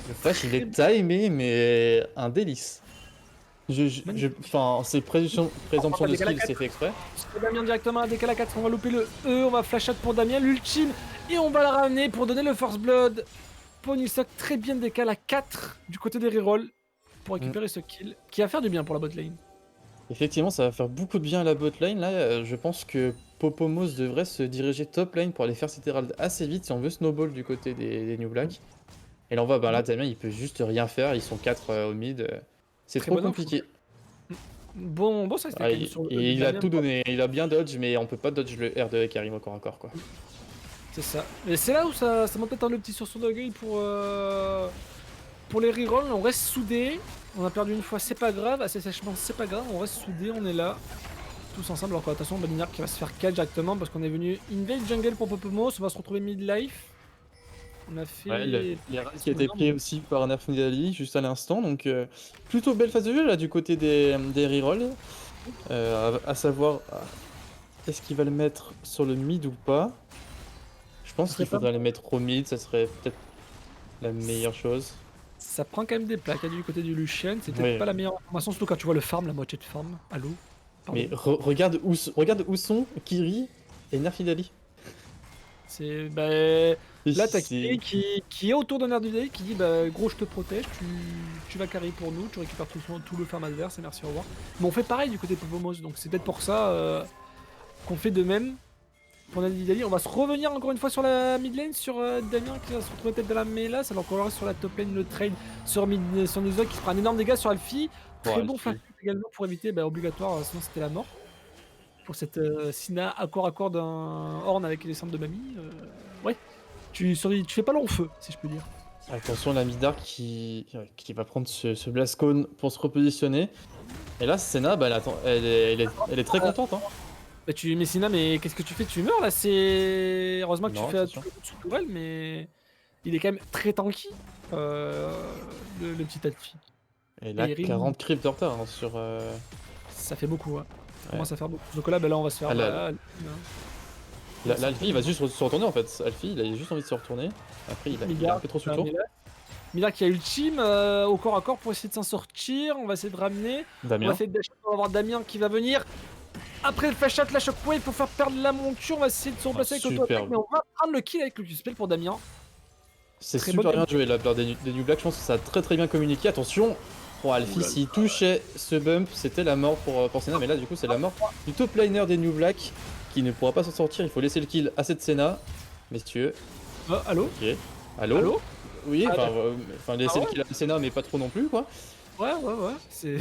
S6: Le flash il est timé mais un délice. Enfin, c'est présomption de skill, c'est fait exprès.
S1: Damien directement à décalage 4, on va louper le E, on va flash out pour Damien, l'ultime, et on va la ramener pour donner le first blood. Ponysock très bien décalé à 4 du côté des rerolls pour récupérer ce kill, qui va faire du bien pour la bot lane.
S6: Effectivement, ça va faire beaucoup de bien à la bot lane. Là, je pense que Popomos devrait se diriger top lane pour aller faire cet herald assez vite si on veut snowball du côté des New Black. Et là, on voit, là, Damien, il peut juste rien faire, ils sont 4 au mid. C'est trop compliqué.
S1: Bon, ça c'était
S6: il a tout donné, il a bien dodge, mais on peut pas dodge le R de Karim encore quoi.
S1: C'est ça. Mais c'est là où ça monte peut-être le petit sursaut d'orgueil pour les rerolls. On reste soudés. On a perdu une fois, c'est pas grave. Assez sèchement, c'est pas grave. On reste soudés, on est là. Tous ensemble. Alors attention, Badinard qui va se faire catch directement parce qu'on est venu invade jungle pour Popomos. On va se retrouver mid-life. On a fait...
S6: l'Herald qui a été pris aussi par Nerf Nidali juste à l'instant, donc plutôt belle phase de jeu là du côté des rerolls. À savoir, est-ce qu'il va le mettre sur le mid ou pas? Je pense qu'il faudrait le mettre au mid, ça serait peut-être la meilleure chose.
S1: Ça prend quand même des plaques du côté du Lucian, c'est peut-être pas la meilleure information, surtout quand tu vois le farm, la moitié de farm. Allô?
S6: Mais regarde où sont Kiri et Nerf Nidali.
S1: C'est là t'as Kiri qui est autour de Nerf Nidali qui dit gros je te protège, tu vas carry pour nous, tu récupères tout le farm adverse et merci au revoir. Mais on fait pareil du côté Popomos, donc c'est peut-être pour ça qu'on fait de même pour Nerf Nidali. On va se revenir encore une fois sur la mid lane, sur Damien qui va se retrouver peut-être dans la mélasse, alors qu'on reste sur la top lane, le trade sur Nuzlocke qui se prend un énorme dégât sur Alfie. Très bon flash également pour éviter, obligatoire, sinon c'était la mort. Pour cette Sina à corps d'un Horn avec les cendres de Bami. Ouais, tu fais pas long feu, si je peux dire.
S6: Attention, la Midar qui va prendre ce Blast Cone pour se repositionner. Et là, Senna, elle est très contente. Hein.
S1: Mais Sina, mais qu'est-ce que tu fais? Tu meurs là? C'est heureusement que tu fais tout pour elle, mais il est quand même très tanky, le petit Alfie.
S6: Et là, 40 creeps de retard hein, sur...
S1: Ça fait beaucoup, hein. Commence à faire beaucoup. Donc là, on va se faire...
S6: Alfie, il va juste se retourner en fait. Alfie, il a juste envie de se retourner. Après, il a un peu trop sur le tour.
S1: Midark qui a ultime au corps à corps pour essayer de s'en sortir. On va essayer de ramener. On va
S6: Damien.
S1: essayer de dash, on va avoir Damien qui va venir. Après le flash shot, la shockwave pour faire perdre la monture. On va essayer de se remplacer avec
S6: superbe.
S1: auto-attaque, mais on va prendre le kill avec le Q-spell pour Damien.
S6: C'est
S1: Très
S6: super
S1: bonne
S6: bien joué la part des New Black, je pense que ça a très bien communiqué. Attention, pour Alfie,
S1: Oulala.
S6: s'il touchait ce bump, c'était la mort pour Senna, mais là du coup c'est la mort du top laner des New Black qui ne pourra pas s'en sortir. Il faut laisser le kill à cette Senna, messieurs.
S1: Allô?
S6: Ok. Allô?
S1: Allô?
S6: Oui,
S1: Ah,
S6: enfin laisser
S1: Ah
S6: le
S1: ouais
S6: kill à Senna, mais pas trop non plus quoi.
S1: Ouais. C'est...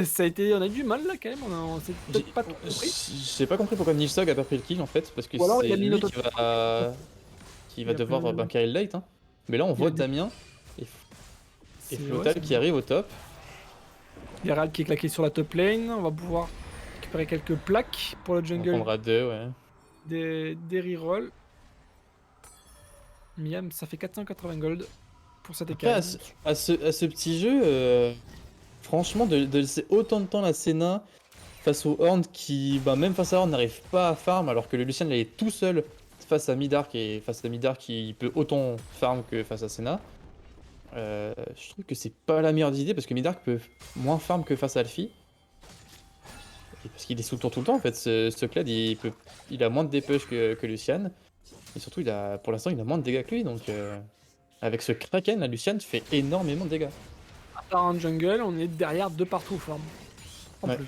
S1: ça a été... On a eu du mal là quand même. On s'est peut-être pas trop compris.
S6: J'ai pas compris pourquoi Nilsog a pas pris le kill en fait, parce que
S1: Ou alors,
S6: c'est
S1: il a mis
S6: lui
S1: une
S6: qui va
S1: Il a
S6: devoir
S1: pris-
S6: carry le late. Hein. Mais là on voit
S1: dit-
S6: Damien et
S1: C'est-
S6: Flotal
S1: ouais,
S6: qui arrive au top.
S1: Il y a Real qui est claqué sur la top lane. On va pouvoir récupérer quelques plaques pour le
S6: On
S1: jungle
S6: prendra 2, ouais.
S1: des rerolls. Miam, ça fait 480 gold pour cette
S6: Après,
S1: écart.
S6: à ce petit jeu, franchement, de laisser autant de temps la Senna face au Horn qui, même face à Horn, n'arrive pas à farm, alors que le Lucian il est tout seul face à Midark, et face à Midark il peut autant farm que face à Senna. Je trouve que c'est pas la meilleure idée parce que Midark peut moins farm que face à Alfie. Et parce qu'il est sous le tour tout le temps en fait, ce Clad il a moins de DPS que Lucian. Et surtout pour l'instant il a moins de dégâts que lui donc avec ce Kraken la Lucian fait énormément de dégâts.
S1: À part en jungle, on est derrière de partout au farm. En
S6: Ouais.
S1: plus.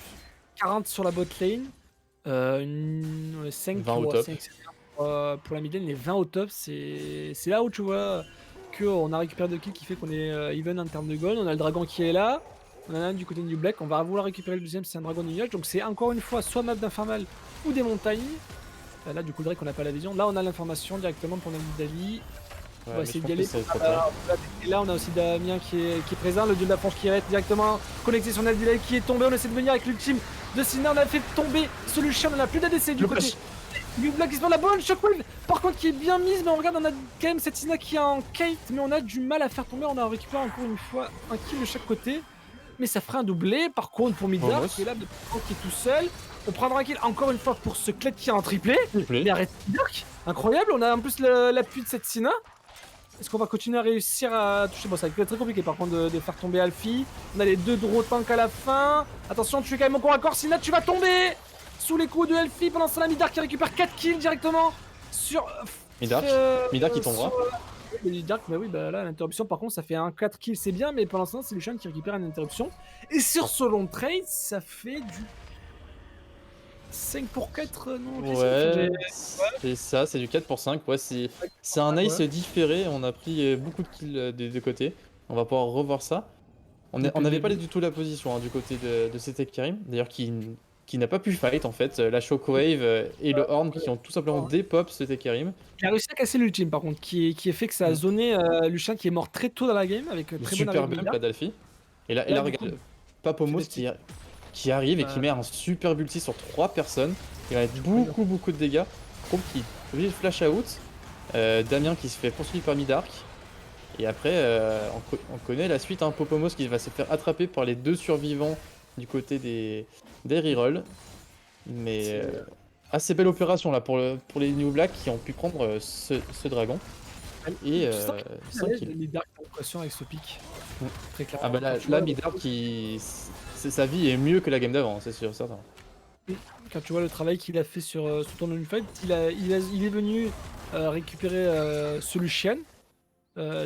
S1: 40 sur la bot lane. 5
S6: 20 au top.
S1: pour la mid lane, les 20 au top. C'est là où tu vois qu'on a récupéré 2 kills qui fait qu'on est even en termes de gold. On a le dragon qui est là. On en a un du côté de New Black. On va vouloir récupérer le deuxième, c'est un dragon de nuage. Donc c'est encore une fois soit map d'infernal ou des montagnes. Là du coup le Drake on n'a pas la vision. Là on a l'information directement pour Nidali. On va
S6: mais
S1: essayer
S6: je
S1: d'y
S6: pense
S1: aller.
S6: que ça va être trop tard.
S1: Et là on a aussi Damien qui est présent, le dieu de la planche qui va être directement connecté sur Nidali qui est tombé. On essaie de venir avec l'ultime de Sina. On a fait tomber Solution, on a plus d'ADC du
S6: Le
S1: côté.
S6: flash.
S1: New Black qui se prend la bonne shockwave par contre qui est bien mise, mais on regarde, on a quand même cette Sina qui est en kite, mais on a du mal à faire tomber. On a récupéré encore une fois un kill de chaque côté, mais ça ferait un doublé. Par contre pour Midar
S6: Vamos.
S1: qui est là, qui est tout seul, on prendra un kill encore une fois pour ce Kled qui a un triplé. Mais arrête Midar, incroyable. On a en plus l'appui de cette Sina. Est-ce qu'on va continuer à réussir à toucher? Bon, ça va être très compliqué par contre de faire tomber Alfie. On a les 2 draw tank à la fin. Attention, tu es quand même encore à corps. Sina, tu vas tomber sous les coups de Alfie. Pendant ce temps, Midar qui récupère 4 kills directement sur.
S6: Midark qui tombera.
S1: Midark, bah oui, bah là, l'interruption par contre, ça fait un 4 kills, c'est bien, mais pendant ce temps, c'est Lucian qui récupère une interruption. Et sur ce long trade, ça fait du 5 pour 4, non
S6: Ouais, c'est ça, c'est du 4 pour 5. Ouais, c'est un ice différé. On a pris beaucoup de kills des deux côtés. On va pouvoir revoir ça. On n'avait pas du tout la position du côté de CT Karim, d'ailleurs qui n'a pas pu fight en fait. La Shockwave et le Horn qui ont tout simplement dépop CT Karim.
S1: Il a réussi à casser l'ultime par contre, qui fait que ça a zoné Lucian qui est mort très tôt dans la game avec
S6: Le
S1: très bonne
S6: super
S1: arrêt de
S6: bump
S1: Midar.
S6: là d'Alfie. Et là,
S1: Là, du
S6: regarde,
S1: coup,
S6: Papomos
S1: c'est des
S6: qui arrive et qui met un super ulti sur 3 personnes. Il va mettre beaucoup de dégâts. Chrome qui est obligé de flash out. Damien qui se fait poursuivre par Midark. Et après, on connaît la suite. Popomos qui va se faire attraper par les 2 survivants du côté des rerolls. Mais assez belle opération là pour les New Black qui ont pu prendre ce dragon. Et
S1: Tu sens qu'il a
S6: 5 kills.
S1: Midar qui a l'impression avec ce pic.
S6: Mm.
S1: Très clairement.
S6: Ah bah là,
S1: Quand tu vois-
S6: Midark sa vie est mieux que la game d'avant, c'est sûr, certain.
S1: Quand tu vois le travail qu'il a fait sur ton fight, il est venu récupérer ce Lucian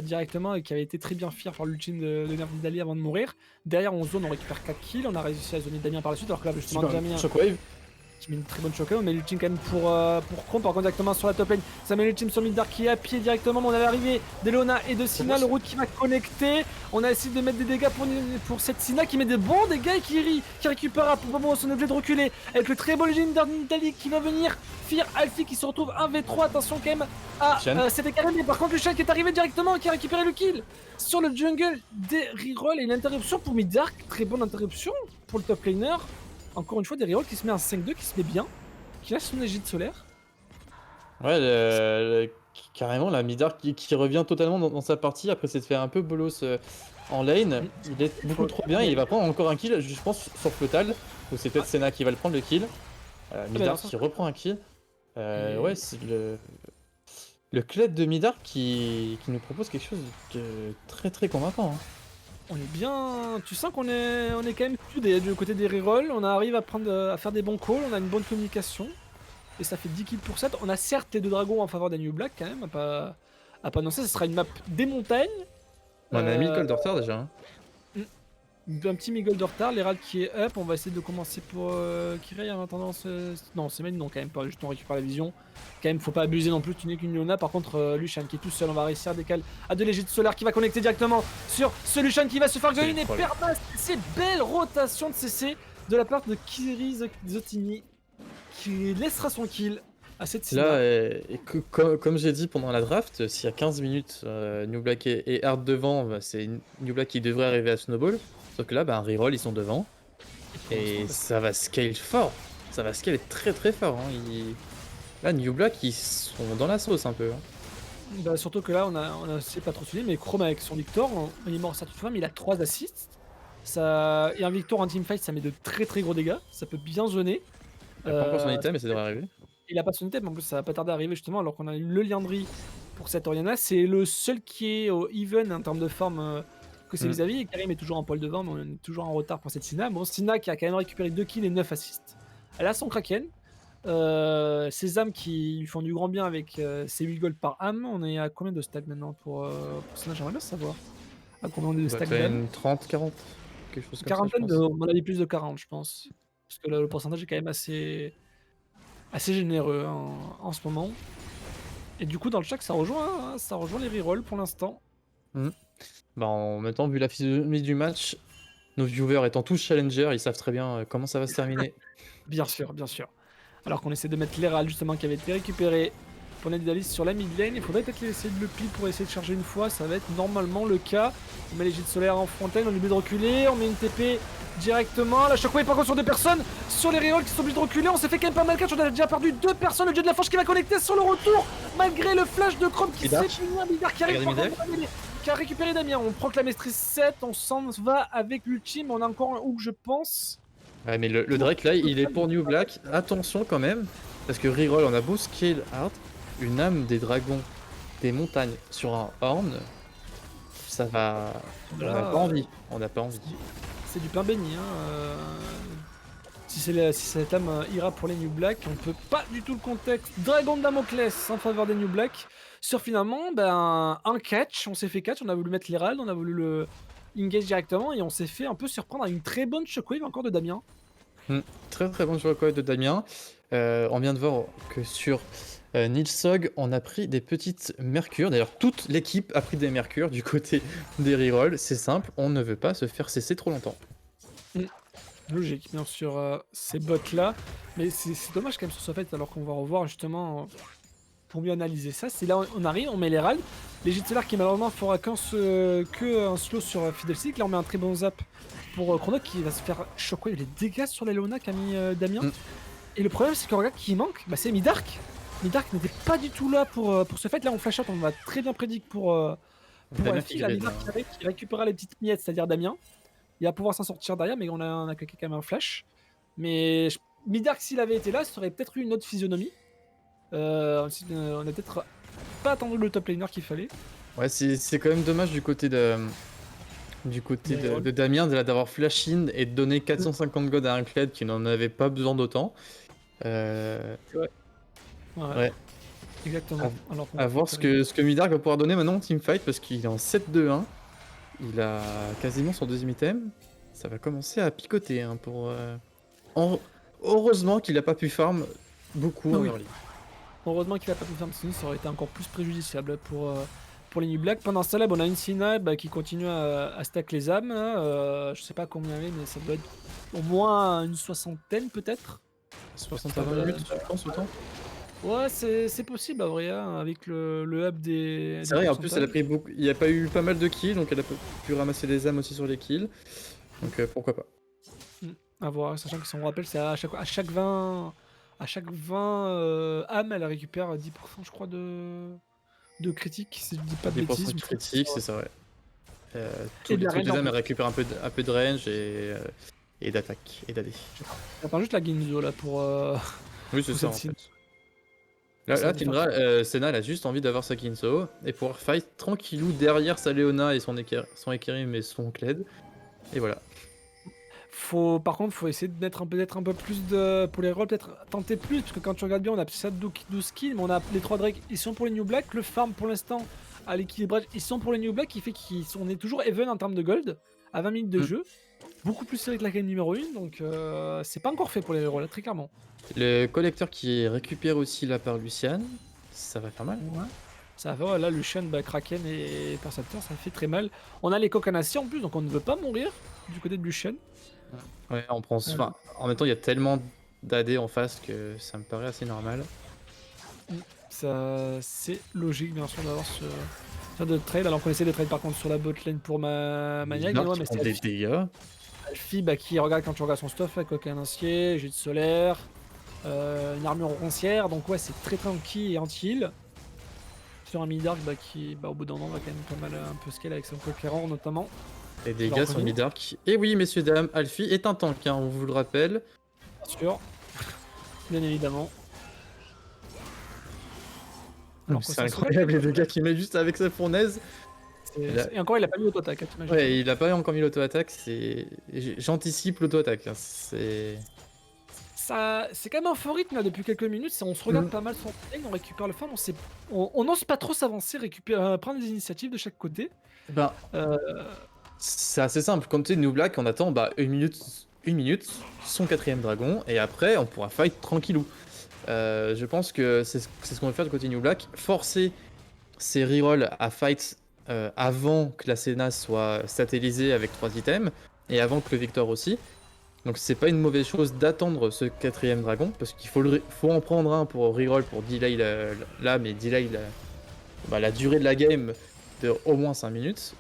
S1: directement et qui avait été très bien fier par l'ultime de Nidali avant de mourir. Derrière on zone, on récupère 4 kills, on a réussi à zoner Damien par la suite, alors que là justement
S6: Super,
S1: Damien
S6: Shockwave.
S1: qui met une très bonne choquée, on met l'ultime quand même pour Chrome, par contre directement sur la top lane, ça met l'ultime sur Midar qui est à pied directement, mais on a l'arrivée d'Elona et de Sina, le route qui va connecter, on a essayé de mettre des dégâts pour cette Sina qui met des bons dégâts et qui récupère à moment son objet de reculer, avec le très beau légende d'Italie qui va venir, Fear Alfie qui se retrouve 1v3, attention quand même à c'était carré, mais par contre le chat qui est arrivé directement et qui a récupéré le kill sur le jungle des rerolls et une interruption pour Midark, très bonne interruption pour le top laner. Encore une fois, des rerolls qui se met un 5-2, qui se met bien, qui lâche son égide solaire.
S6: Ouais, carrément, la Midar qui revient totalement dans sa partie après s'être fait un peu bolos en lane. Il est beaucoup trop bien et il va prendre encore un kill, je pense, sur Flotal. Ou c'est peut-être Senna qui va le prendre le kill. Midar qui reprend un kill. Ouais, c'est le club de Midar qui nous propose quelque chose de très très convaincant. Hein.
S1: On est bien. Tu sens qu'on est quand même soudés du côté des rerolls. On arrive à faire des bons calls, on a une bonne communication. Et ça fait 10 kills pour 7. On a certes les deux dragons en faveur des New Black quand même, à pas annoncer. Ce sera une map des montagnes.
S6: On a 1000 gold de retard déjà. Hein.
S1: Un petit Miguel de retard, l'Herald qui est up. On va essayer de commencer pour Kirei en attendant. Non, c'est même non, quand même pas. Juste on récupère la vision. Quand même, faut pas abuser non plus. Tu n'es qu'une Leona. Par contre, Lucian qui est tout seul, on va réussir à décaler à de l'égide solaire qui va connecter directement sur ce Lucian qui va se faire gagner et permet ces belles rotations de CC de la part de Kiri Zotini qui laissera son kill à cette Sina.
S6: Là, comme j'ai dit pendant la draft, s'il y a 15 minutes, New Black et Hard devant, bah, c'est New Black qui devrait arriver à Snowball. Sauf que là, bah, un reroll, ils sont devant. Et ça va scale fort. Ça va scale très très fort. Hein. Là, New Black, ils sont dans la sauce un peu. Hein.
S1: Bah, surtout que là, c'est pas trop suivi, mais Chrome avec son Victor, on est mort certes fois, mais il a 3 assists. Ça... Et un Victor en teamfight, ça met de très très gros dégâts. Ça peut bien zoner.
S6: Il a pas encore son item, mais ça devrait arriver.
S1: Il a pas son item, en plus ça va pas tarder à arriver justement, alors qu'on a eu le Liandry pour cette Oriana. C'est le seul qui est au even en termes de forme que c'est vis-à-vis. Et Karim est toujours en poil devant, mais on est toujours en retard pour cette Sina. Bon, Sina qui a quand même récupéré 2 kills et 9 assists. Elle a son Kraken. Ses âmes qui lui font du grand bien avec ses 8 gold par âme. On est à combien de stacks maintenant pour Sina? J'aimerais bien savoir. À combien on est de stacks d'âme?
S6: 30, 40, quelque chose comme
S1: Quarantaine,
S6: ça.
S1: on en a dit plus de 40, je pense. Parce que là, le pourcentage est quand même assez généreux hein, en ce moment. Et du coup, dans le chat, ça rejoint les rerolls pour l'instant.
S6: Bah, en même temps, vu la physionomie du match, nos viewers étant tous challengers, ils savent très bien comment ça va se terminer.
S1: Bien sûr, bien sûr. Alors qu'on essaie de mettre l'Herald justement qui avait été récupéré pour Nadidalis sur la mid lane. Il faudrait peut-être essayer de le pile pour essayer de charger une fois. Ça va être normalement le cas. On met les gîtes solaires en front lane, on lui met de reculer. On met une TP directement. La shockwave par contre sur 2 personnes. Sur les rerolls qui sont obligés de reculer. On s'est fait quand même pas mal catch. On a déjà perdu 2 personnes. Le dieu de la forge qui va connecter sur le retour. Malgré le flash de Chrome qui s'est fini. Un Midar qui arrive qui a récupéré Damien. On prend que la maîtrise 7. On s'en va avec l'ultime. On a encore un hook, je pense.
S6: Ouais, mais le Drake là, il est pour New Black. Attention quand même, parce que reroll, on a beau scale hard, une âme des dragons des montagnes sur un horn, ça va. On n'a pas envie. On n'a pas envie.
S1: C'est du pain béni. Hein. Si cette âme ira pour les New Black, on peut pas du tout le contexte. Dragon de Damoclès en faveur des New Black. Sur finalement, ben, un catch. On s'est fait catch. On a voulu mettre l'Herald, on a voulu le engage directement et on s'est fait un peu surprendre à une très bonne shockwave encore de Damien.
S6: Très très bonne shockwave de Damien. On vient de voir que sur Nilsog, on a pris des petites mercures. D'ailleurs, toute l'équipe a pris des mercures du côté des rerolls. C'est simple, on ne veut pas se faire cesser trop longtemps.
S1: Logique, bien sûr, ces bots là. Mais c'est dommage quand même sur ce fait, alors qu'on va revoir justement pour mieux analyser ça. C'est là on arrive, on met l'Herald. Les gîtes solaires qui malheureusement fera qu'un slow sur Fiddlestick. Là on met un très bon zap pour Chrono qui va se faire shockwave les dégâts sur les Leona qu'a mis Damien. Et le problème c'est qu'on regarde qui manque, bah, c'est Midark. Midark n'était pas du tout là pour ce fait. Là on flash out, on va très bien prédire pour FI. Là Midark qui récupérera les petites miettes, c'est-à-dire Damien. Il va pouvoir s'en sortir derrière, mais on a claqué quand même un flash. Mais Midark s'il avait été là, ça aurait peut-être eu une autre physionomie. On a peut-être pas attendu le top laner qu'il fallait.
S6: Ouais, c'est quand même dommage du côté de Damien d'avoir flash in et de donner 450 gold à un Kled qui n'en avait pas besoin d'autant. Ouais.
S1: Exactement.
S6: À voir ce que Midark va pouvoir donner maintenant en teamfight parce qu'il est en 7-2-1. Il a quasiment son deuxième item. Ça va commencer à picoter hein, pour. Heureusement qu'il n'a pas pu farm beaucoup en early.
S1: Heureusement qu'il a pas pu farm, sinon ça aurait été encore plus préjudiciable pour les New Black. Pendant ce temps-là, on a une Sina qui continue à stack les âmes. Je sais pas combien il y en a, mais ça doit être au moins une soixantaine peut-être.
S6: 60 à 20 minutes, je pense, autant.
S1: Ouais, c'est possible, à vrai, hein, avec le hub des.
S6: C'est vrai, en plus, elle a pris beaucoup. Il n'y a pas eu pas mal de kills, donc elle a pu ramasser des âmes aussi sur les kills. Donc pourquoi pas.
S1: À voir, sachant que si on rappelle, c'est à chaque 20 âmes, elle récupère 10%, je crois, de critique, si je dis pas de bêtises.
S6: De critique, c'est ça, ouais. Tous les trucs des âmes, elle récupère un peu de range et d'attaque et d'AD.
S1: J'attends juste la Ginzo là pour.
S6: Oui, c'est ça en fait. Là,
S1: Ça va
S6: Tindra, Senna, elle a juste envie d'avoir sa Kinso et pouvoir fight tranquillou derrière sa Leona et son Ekerim et son Kled. Et voilà.
S1: Par contre, faut essayer de mettre peut-être un peu plus de. Pour les rôles, peut-être tenter plus, parce que quand tu regardes bien, on a 12 kills, mais on a les 3 Drake, ils sont pour les New Black. Le farm pour l'instant, à l'équilibrage, ils sont pour les New Black, qui fait qu'on est toujours even en termes de gold, à 20 minutes de jeu. Beaucoup plus serré que la game numéro 1, donc c'est pas encore fait pour les rôles, très clairement.
S6: Le collecteur qui récupère aussi là par Lucian, ça va faire mal.
S1: Ouais. Ça va, là, Lucian, Kraken et Perceptor, ça fait très mal. On a les Cocanassi en plus, donc on ne veut pas mourir du côté de Lucian.
S6: Ouais, on prend soin. En même temps, il y a tellement d'AD en face que ça me paraît assez normal.
S1: Ça, c'est logique, bien sûr, d'avoir ce genre de trade. Alors qu'on essaie de trade par contre sur la bot lane pour Maniac.
S6: Bizarre
S1: Ouais,
S6: qu'ils
S1: mais
S6: font
S1: c'est
S6: des dégâts.
S1: Alfie qui regarde quand tu regardes son stuff, là, Coquinancier, jet de solaire, une armure roncière. Donc ouais, c'est très tranquille et anti-heal. Sur un mid-dark qui, au bout d'un moment, va quand même pas mal un peu scale avec son conquérant notamment.
S6: Les dégâts sur Midark. Et oui, messieurs, dames, Alfie est un tank, hein, on vous le rappelle.
S1: Bien sûr. Bien évidemment.
S6: C'est incroyable les dégâts qu'il met juste avec sa fournaise.
S1: Et encore, il a pas mis l'auto-attaque, t'imagines.
S6: Ouais, il a pas encore mis l'auto-attaque, j'anticipe l'auto-attaque. Hein. C'est
S1: quand même un faux rythme là depuis quelques minutes. On se regarde pas mal son lane, on récupère le farm, on n'ose pas trop s'avancer, prendre des initiatives de chaque côté.
S6: Ben, c'est assez simple. Quand tu es New Black, on attend une minute, son 4ème dragon, et après on pourra fight tranquillou. Je pense que c'est ce qu'on va faire du côté New Black. Forcer ces rerolls à fight avant que la Senna soit satellisée avec 3 items, et avant que le Victor aussi. Donc c'est pas une mauvaise chose d'attendre ce 4ème dragon, parce qu'il faut en prendre un pour reroll, pour delay mais delay la durée de la game de au moins 5 minutes.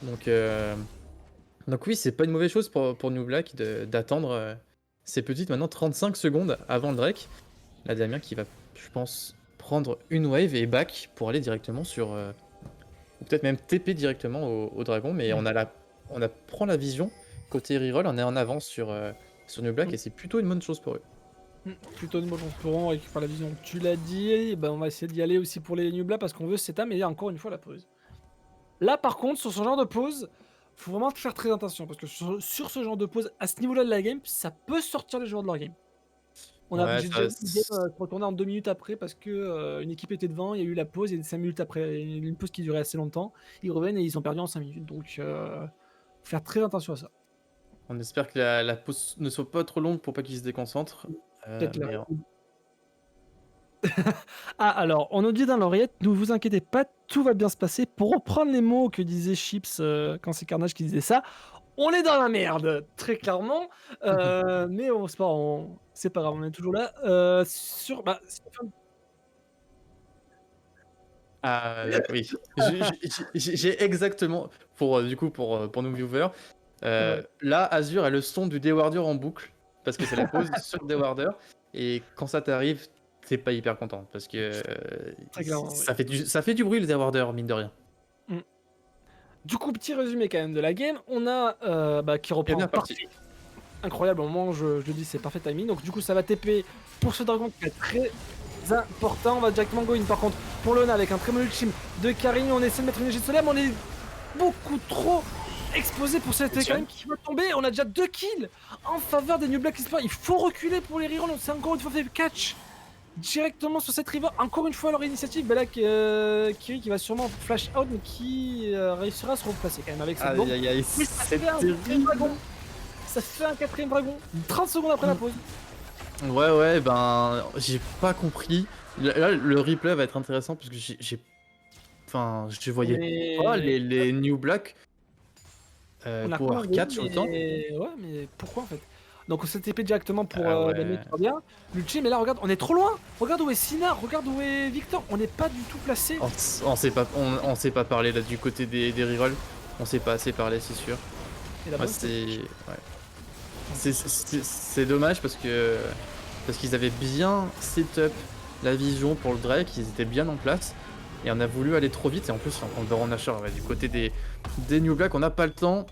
S6: Donc oui, c'est pas une mauvaise chose pour New Black d'attendre ces petites maintenant 35 secondes avant le Drake. La Damien qui va, je pense, prendre une wave et back pour aller directement sur... ou peut-être même TP directement au dragon, mais on prend la vision côté reroll, on est en avance sur New Black et c'est plutôt une bonne chose pour eux.
S1: Plutôt une bonne chose pour eux, on récupère la vision. Tu l'as dit, on va essayer d'y aller aussi pour les New Black parce qu'on veut cet âme et encore une fois la pause. Là par contre, sur ce genre de pause, faut vraiment faire très attention parce que sur ce genre de pause, à ce niveau-là de la game, ça peut sortir les joueurs de leur game. J'ai déjà vu une game retourner en 2 minutes après parce que une équipe était devant, il y a eu la pause et 5 minutes après, une pause qui durait assez longtemps. Ils reviennent et ils ont perdu en 5 minutes. Donc, faut faire très attention à ça.
S6: On espère que la pause ne soit pas trop longue pour pas qu'ils se déconcentrent.
S1: Peut-être Ah, alors, on nous dit dans l'oreillette, ne vous inquiétez pas, tout va bien se passer. Pour reprendre les mots que disait Chips quand c'est Carnage qui disait ça, on est dans la merde, très clairement. Mais c'est pas grave, on est toujours là.
S6: Oui, j'ai exactement, pour nos viewers, là, Azure a le son du Dewarder en boucle, parce que c'est la pause sur Dewarder, et quand ça t'arrive, t'es pas hyper content, parce que ça fait du bruit le Dewarder, mine de rien.
S1: Du coup, petit résumé quand même de la game, on a qui reprend partie. Incroyable, au moment où je le dis, c'est parfait timing. Donc du coup, ça va TP pour ce dragon qui est très important. On va directement go in par contre pour Leona avec un très bon ultime de Karine. On essaie de mettre une énergie de solaire, mais on est beaucoup trop exposé pour cette Karine qui va tomber. On a déjà 2 kills en faveur des New Black Espoir. Il faut reculer pour les rerolls. C'est encore une fois fait catch directement sur cette river. Encore une fois leur initiative. Là, Kiri qui va sûrement flash out, mais qui réussira à se replacer quand même avec cette bombe.
S6: C'est terrible.
S1: Ça fait un 4ème dragon 30 secondes après la pause.
S6: Ouais, j'ai pas compris. Là, le replay va être intéressant parce que je voyais pas les New Black pour 4 sur le temps.
S1: Ouais, mais pourquoi en fait? Donc on s'est TP directement pour gagner très bien. L'ultime, mais là regarde, on est trop loin. Regarde où est Sina, regarde où est Victor. On n'est pas du tout placé.
S6: On sait pas parler là du côté des rerolls. On sait pas assez parler, c'est sûr. C'est dommage parce qu'ils avaient bien setup la vision pour le Drake, ils étaient bien en place et on a voulu aller trop vite et en plus on Baron Nashor du côté des New Black, on n'a pas le temps.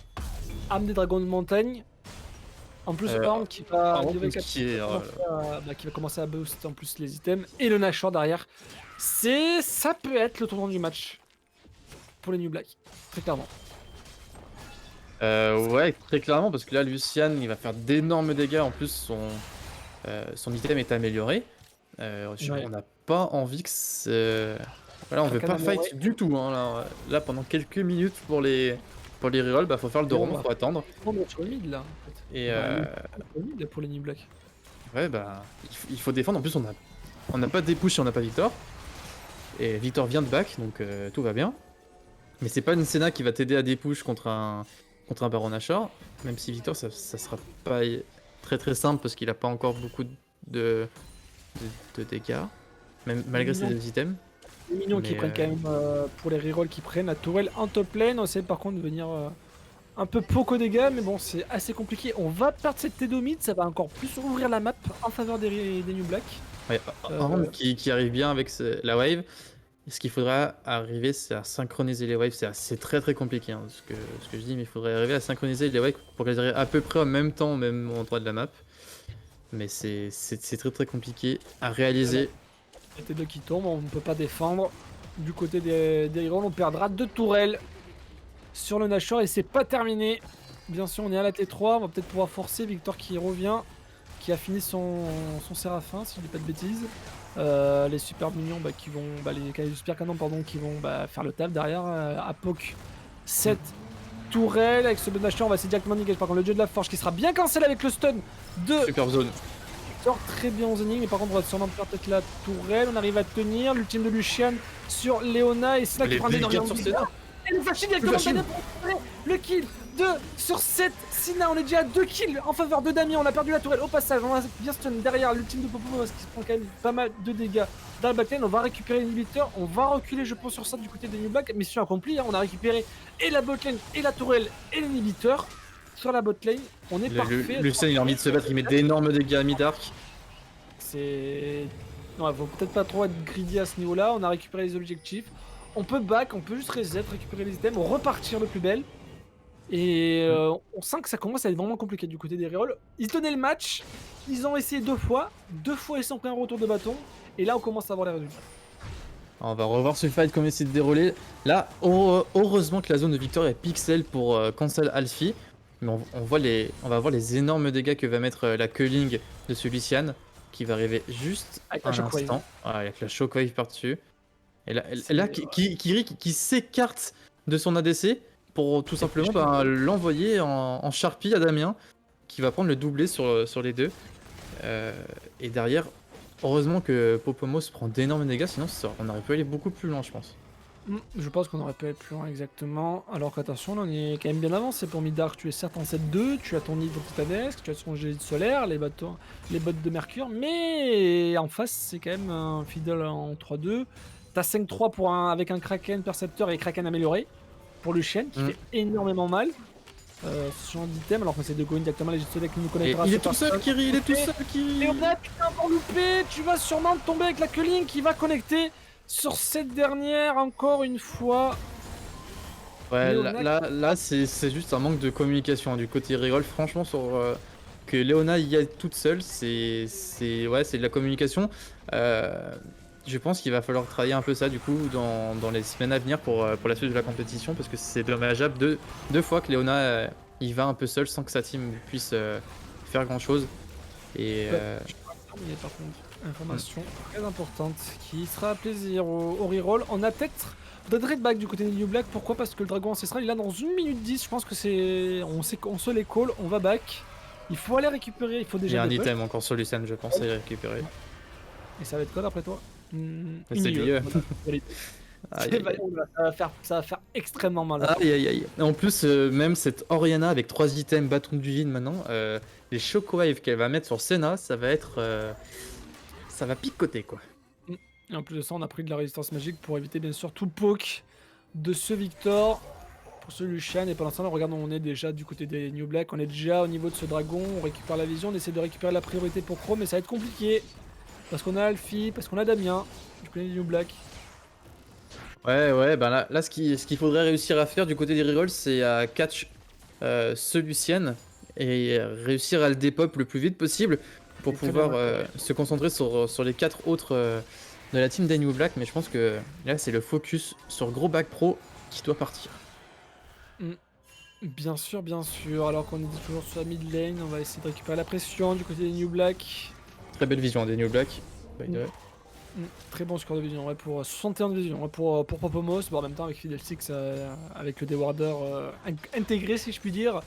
S1: Âme des dragons de montagne. En plus,
S6: Euh,
S1: Horn qui va,
S6: Horn
S1: level
S6: qui
S1: 4,
S6: est,
S1: qui va commencer à boost en plus les items et le Nashor derrière. Ça peut être le tournant du match pour les New Black, très clairement.
S6: Ouais, très clairement, parce que là, Lucian, il va faire d'énormes dégâts. En plus, son item est amélioré.
S1: Ouais.
S6: On n'a pas envie que voilà, on veut
S1: Kraken
S6: pas fight
S1: amélioré.
S6: du tout. Hein, là, pendant quelques minutes pour les rerolls, bah, faut faire le dos rond,
S1: Bon,
S6: faut attendre.
S1: on va sur le mid là. En fait.
S6: Et
S1: On va aller sur le mid là, pour les New Black.
S6: ouais, bah, il faut défendre. En plus, on n'a pas de push et on n'a pas Victor. Et Victor vient de back, donc tout va bien. Mais c'est pas une Senna qui va t'aider à dépush contre un Baron Nashor. Même si Victor, ça sera pas très très simple parce qu'il a pas encore beaucoup de dégâts. Même malgré ses
S1: Mignon.
S6: items.
S1: Les minions qui
S6: Mais,
S1: prennent quand même pour les rerolls qui prennent la tourelle en top lane. On essaie par contre de venir un peu poco dégâts, mais bon, c'est assez compliqué. On va perdre cette Tedo mid, ça va encore plus ouvrir la map en faveur des New Black.
S6: Ouais, Horn qui arrive bien avec la wave. Et ce qu'il faudra arriver, c'est à synchroniser les waves. C'est très très compliqué hein, ce que je dis, mais il faudrait arriver à synchroniser les waves pour qu'elles arrivent à peu près en même temps, au même endroit de la map. Mais c'est très très compliqué à réaliser.
S1: La Tedo qui tombe, on ne peut pas défendre. Du côté des rerolls, on perdra 2 tourelles sur le Nashor et c'est pas terminé. Bien sûr, on est à la T3, on va peut-être pouvoir forcer Victor qui revient, qui a fini son Séraphin, si je dis pas de bêtises. Les super minions qui vont, les super canons pardon, qui vont faire le taf derrière à poke cette tourelle avec ce Nashor. On va essayer directement d'engager par contre le dieu de la forge qui sera bien cancel avec le stun de
S6: Super zone.
S1: Victor, très bien en zoning, mais par contre on va sûrement perdre peut-être la tourelle. On arrive à tenir l'ultime de Lucian sur Leona et c'est là qui
S6: Les
S1: prend
S6: dégâts
S1: énormément
S6: sur
S1: de
S6: Senna.
S1: dégâts. Et le flashing directement
S6: flashing.
S1: Damien pour récupérer le kill 2 sur 7. Sina, on est déjà à 2 kills en faveur de Damien. On a perdu la tourelle au passage. On a bien stun derrière l'ultime de Popo parce qu'il se prend quand même pas mal de dégâts dans le backlane. On va récupérer l'inhibiteur. On va reculer, je pense, sur ça du côté des New Black. Mission accomplie. Hein. On a récupéré et la botlane et la tourelle et l'inhibiteur. Sur la botlane, on est parfait.
S6: Lucian, il a envie de se battre, il met d'énormes dégâts à mid-arc.
S1: C'est. Non, faut peut-être pas trop être greedy à ce niveau-là. On a récupéré les objectifs. On peut back, on peut juste reset, récupérer les items, repartir de plus belle. Et on sent que ça commence à être vraiment compliqué du côté des rerolls. Ils tenaient le match, ils ont essayé 2 fois. 2 fois ils sont pris un retour de bâton. Et là on commence à avoir les résultats.
S6: On va revoir ce fight comme essayer de dérouler. Là, heureusement que la zone de Victor est pixel pour cancel Alfie. Mais on va voir les énormes dégâts que va mettre la culling de ce Lucian qui va arriver juste
S1: Avec la
S6: un
S1: shockwave.
S6: instant. Ouais, avec la shockwave par-dessus. Et là qui s'écarte de son ADC pour tout simplement l'envoyer en Sharpie à Damien qui va prendre le doublé sur les deux. Et derrière, heureusement que Popomos prend d'énormes dégâts, sinon on aurait pu aller beaucoup plus loin, je pense.
S1: Je pense qu'on aurait pu aller plus loin exactement. Alors qu'attention, là on est quand même bien avancé pour Midark. Tu es certes en 7-2, tu as ton nid titanesque, tu as son jet solaire, les bottes de Mercure, mais en face c'est quand même un Fiddle en 3-2. T'as 5-3 avec un Kraken Percepteur et Kraken amélioré pour le chien qui fait énormément mal. Ce genre d'item, alors qu'on essaie de go directement les jets solaires qui nous
S6: Et
S1: connectera.
S6: il est tout seul, Kiri, il est tout seul, Kiri.
S1: Léona, tu t'es encore loupé, tu vas sûrement tomber avec la culling qui va connecter sur cette dernière encore une fois.
S6: Ouais,
S1: Léona
S6: là c'est juste un manque de communication hein, du côté reroll. Franchement, sur que Léona y aille toute seule, c'est de la communication. Je pense qu'il va falloir travailler un peu ça du coup dans les semaines à venir pour la suite de la compétition parce que c'est dommageable deux fois que Léona il va un peu seul sans que sa team puisse faire grand chose. Et
S1: Il y a par contre information très importante qui sera à plaisir au reroll. On a peut-être Dread back du côté des New Black. Pourquoi? Parce que le dragon ancestral il est là dans 1 minute 10. Je pense que c'est. On se les call, on va back. Il faut aller récupérer, il faut
S6: il y
S1: déjà
S6: a un
S1: des push.
S6: item encore sur Lucian, je pense, à y récupérer.
S1: Et ça va être quoi d'après toi?
S6: C'est
S1: Une
S6: mieux.
S1: Voilà.
S6: Aïe,
S1: C'est
S6: aïe,
S1: ça va faire extrêmement mal.
S6: aïe, aïe, aïe. Et en plus, même cette Oriana avec 3 items, bâton du vide maintenant, les Shockwave qu'elle va mettre sur Senna, ça va être. Ça va picoter quoi.
S1: Et en plus de ça, on a pris de la résistance magique pour éviter bien sûr tout le poke de ce Victor. Pour ce Lucian, et pendant ce temps, regarde, on est déjà du côté des New Black, on est déjà au niveau de ce dragon, on récupère la vision, on essaie de récupérer la priorité pour Chrome, mais ça va être compliqué. Parce qu'on a Alfie, parce qu'on a Damien, du côté des New Black.
S6: Ouais, ben là ce qu'il faudrait réussir à faire du côté des rerolls, c'est à catch ce Lucian et réussir à le dépop le plus vite possible pour
S1: C'est très
S6: pouvoir
S1: bien, ouais.
S6: se concentrer sur les 4 autres de la team des New Black. Mais je pense que là, c'est le focus sur gros back pro qui doit partir.
S1: Bien sûr, bien sûr. Alors qu'on est toujours sur la mid lane, on va essayer de récupérer la pression du côté des New Black.
S6: Très belle vision des New Black. by the way.
S1: Très bon score de vision, ouais, pour 61 de vision, ouais, pour Popomos, bon, en même temps avec Fiddlesticks, avec le Dewarder intégré si je puis dire,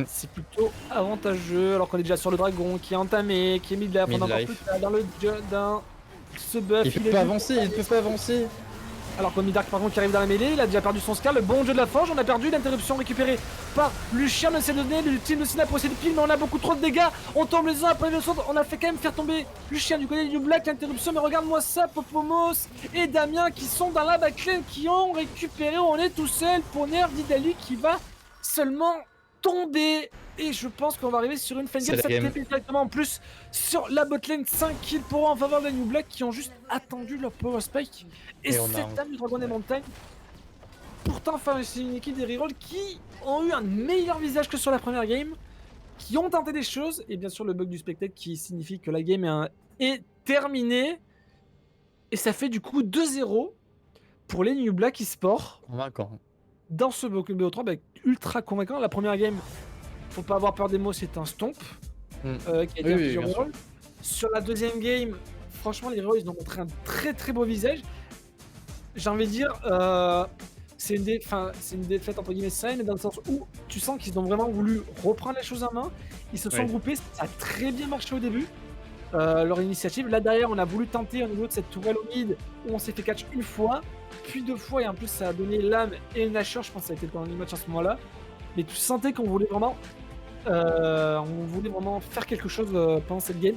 S1: c'est plutôt avantageux, alors qu'on est déjà sur le dragon qui est entamé, qui est mid-life, on a encore
S6: Mid-life.
S1: plus dans le Jordan, ce buff,
S6: Il peut
S1: est
S6: pas
S1: juste-
S6: avancer, il peut pas avancer.
S1: Alors qu'on Midark par contre qui arrive dans la mêlée, il a déjà perdu son scar, le bon jeu de la forge, on a perdu l'interruption récupérée par Lucien, essaie de donner l'ultime de Sina pour essayer de pile, mais on a beaucoup trop de dégâts, on tombe les uns après les autres, on a fait quand même faire tomber Lucien du côté du Black, l'interruption, mais regarde-moi ça, Popomos et Damien qui sont dans la backlane, qui ont récupéré, on est tout seul pour Nerf d'Italie qui va seulement tomber. Et je pense qu'on va arriver sur une fin de
S6: C'est
S1: game,
S6: la
S1: ça
S6: game.
S1: TP directement en plus sur la botlane, 5 kills pour eux en faveur des New Black qui ont juste attendu leur power spike. Et
S6: Et on a
S1: cette dame du Dragon des Montagnes, pourtant c'est une équipe des rerolls qui ont eu un meilleur visage que sur la première game, qui ont tenté des choses, et bien sûr le bug du spectacle qui signifie que la game est terminée. Et ça fait du coup 2-0 pour les New Black eSports
S6: Convaincant.
S1: dans ce BO3, ultra convaincant. La première game, faut pas avoir peur des mots, c'est un stomp qui a été
S6: Oui,
S1: infligé
S6: bien
S1: au
S6: sûr.
S1: reroll. Sur la deuxième game, franchement, les rerolls ils ont montré un très très beau visage. J'ai envie de dire, c'est une défaite entre guillemets saine, mais dans le sens où tu sens qu'ils ont vraiment voulu reprendre les choses en main. Ils se sont
S6: Oui.
S1: groupés, ça a très bien marché au début. Leur initiative. Là derrière, on a voulu tenter au niveau de cette tourelle au mid où on s'est fait catch une fois, puis 2 fois, et en plus ça a donné l'âme et le Nashor. Je pense que ça a été pendant le match à ce moment-là. Mais tu sentais qu'on voulait vraiment, faire quelque chose pendant cette game.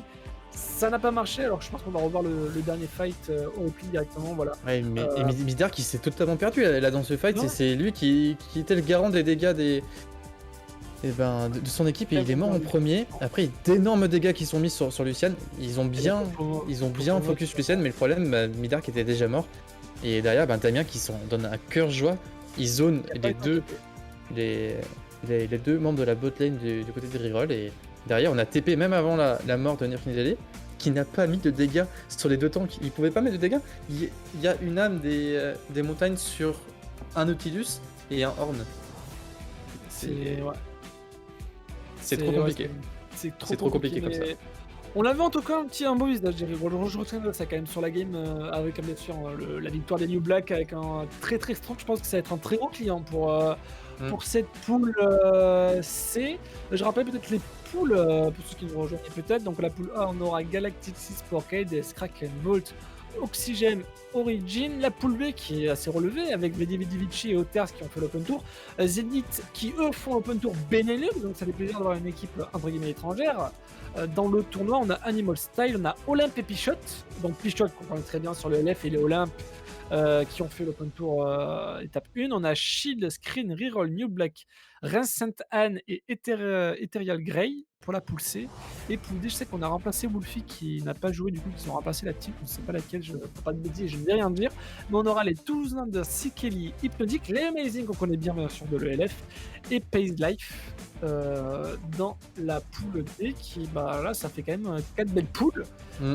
S1: Ça n'a pas marché, alors je pense qu'on va revoir le dernier fight au replay directement. Voilà.
S6: Ouais, mais et Midark il s'est totalement perdu là dans ce fight.
S1: Ouais.
S6: C'est lui qui était le garant des dégâts de son équipe, et il est mort en premier. Après, d'énormes dégâts qui sont mis sur Lucian. Ils ont bien focus Lucian, mais le problème, Midark était déjà mort. Et derrière, Damien qui s'en donne un cœur joie. Il zone les deux membres de la bot lane du côté des rerolls, et derrière on a TP même avant la mort de Nirfinidale, qui n'a pas mis de dégâts sur les deux tanks. Il pouvait pas mettre de dégâts. Il y a une âme des montagnes sur un Nautilus et un Horn. C'est trop compliqué.
S1: C'est
S6: trop compliqué comme ça.
S1: mais on avait en tout cas un beau visage des rerolls. Je retiendrai ça quand même sur la game avec bien sûr la victoire des New Black avec un très très strong. Je pense que ça va être un très gros client pour cette poule C. Je rappelle peut-être les poules pour ceux qui nous rejoignent peut-être. Donc la poule A, on aura Galactic 6 pour KDS, Kraken, Volt, Oxygen, Origin. La poule B qui est assez relevée avec Vedi Vici et Otters qui ont fait l'Open Tour. Zenith qui eux font l'Open Tour Benelux, donc ça fait plaisir d'avoir une équipe entre guillemets étrangère. Dans le tournoi, on a Animal Style, on a Olympe et Pichot. Donc Pichot qu'on connaît très bien sur le LF, et les Olympe qui ont fait l'Open Tour étape 1. On a Shield, Screen, Reroll, New Black, Reims Sainte-Anne et Ethereal Grey pour la poule C. Et poule D, je sais qu'on a remplacé Wolfie qui n'a pas joué, du coup ils ont remplacé la team, je ne sais pas laquelle, je ne peux pas de bêtises, je ne vais rien dire. Mais on aura les Toulousains, Sikeli, Hypnotic, les Amazing qu'on connaît bien sur de l'ELF, et Pace Life dans la poule D qui, là ça fait quand même 4 belles poules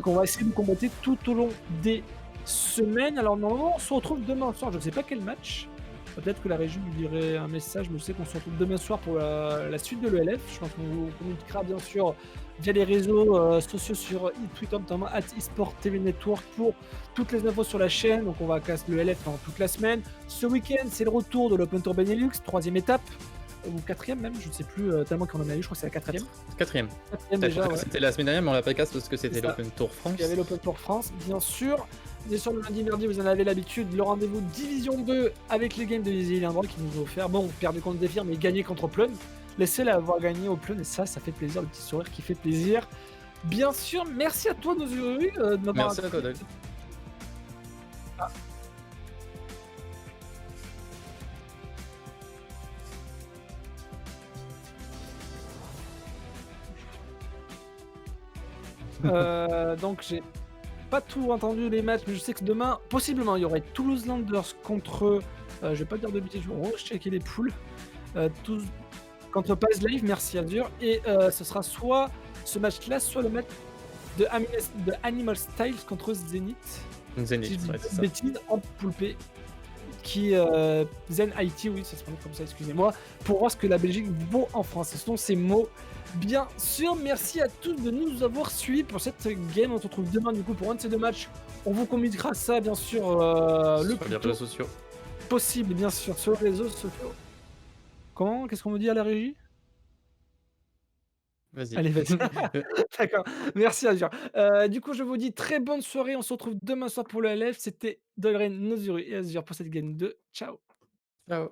S1: qu'on va essayer de combattre tout au long des semaines. Alors normalement on se retrouve demain soir, je ne sais pas quel match, peut-être que la régie nous dirait un message, mais je sais qu'on se retrouve demain soir pour la suite de l'ELF. Je pense qu'on vous communiquera bien sûr via les réseaux sociaux sur Twitter, notamment @eSport Network pour toutes les infos sur la chaîne. Donc on va casser le LF pendant toute la semaine. Ce week-end c'est le retour de l'Open Tour Benelux, 3e étape, ou 4e même, je ne sais plus tellement qu'on en a eu, je crois que c'est la 4e.
S6: 4e.
S1: Déjà, ouais.
S6: C'était la semaine dernière, mais on l'a pas casse parce que c'était
S1: C'est ça.
S6: l'Open Tour France.
S1: Il y avait l'Open Tour France, bien sûr. Bien sûr, le lundi, mardi, vous en avez l'habitude. Le rendez-vous Division 2 avec les games de Easy Landroid qui nous ont offert. Bon, perdu contre Zephyr, mais gagné contre Plun. Laissez-la avoir gagné au Plun, et ça fait plaisir, le petit sourire qui fait plaisir. Bien sûr, merci à toi, nos yeux, de m'avoir.
S6: Merci à toi, Doug.
S1: Donc j'ai pas tout entendu les matchs, mais je sais que demain, possiblement, il y aurait Toulouse Landers contre. Je vais pas dire de bêtises, je vais rechecker les poules. contre Paz Live, merci Azure. Et ce sera soit ce match-là, soit le match de Animal Styles contre Zenith. Si je
S6: Zenith,
S1: dis
S6: ouais,
S1: pas
S6: c'est
S1: de
S6: ça.
S1: bêtises, en poule P. Qui Zen IT, oui, ça se prononce comme ça, excusez-moi, pour voir ce que la Belgique vaut en France. Ce sont ces mots. Bien sûr, merci à tous de nous avoir suivis pour cette game. On se retrouve demain du coup pour un de ces deux matchs. On vous communiquera ça bien sûr le
S6: Sur
S1: plus
S6: les
S1: tôt
S6: réseaux sociaux.
S1: possible, bien sûr, sur les réseaux sociaux. Comment? Qu'est-ce qu'on me dit à la régie?
S6: Vas-y.
S1: Allez, vas-y. D'accord. Merci Azure. Du coup, je vous dis très bonne soirée. On se retrouve demain soir pour le LF. C'était Dolren, Nozuru et Azure pour cette game 2. Ciao.
S6: Ciao.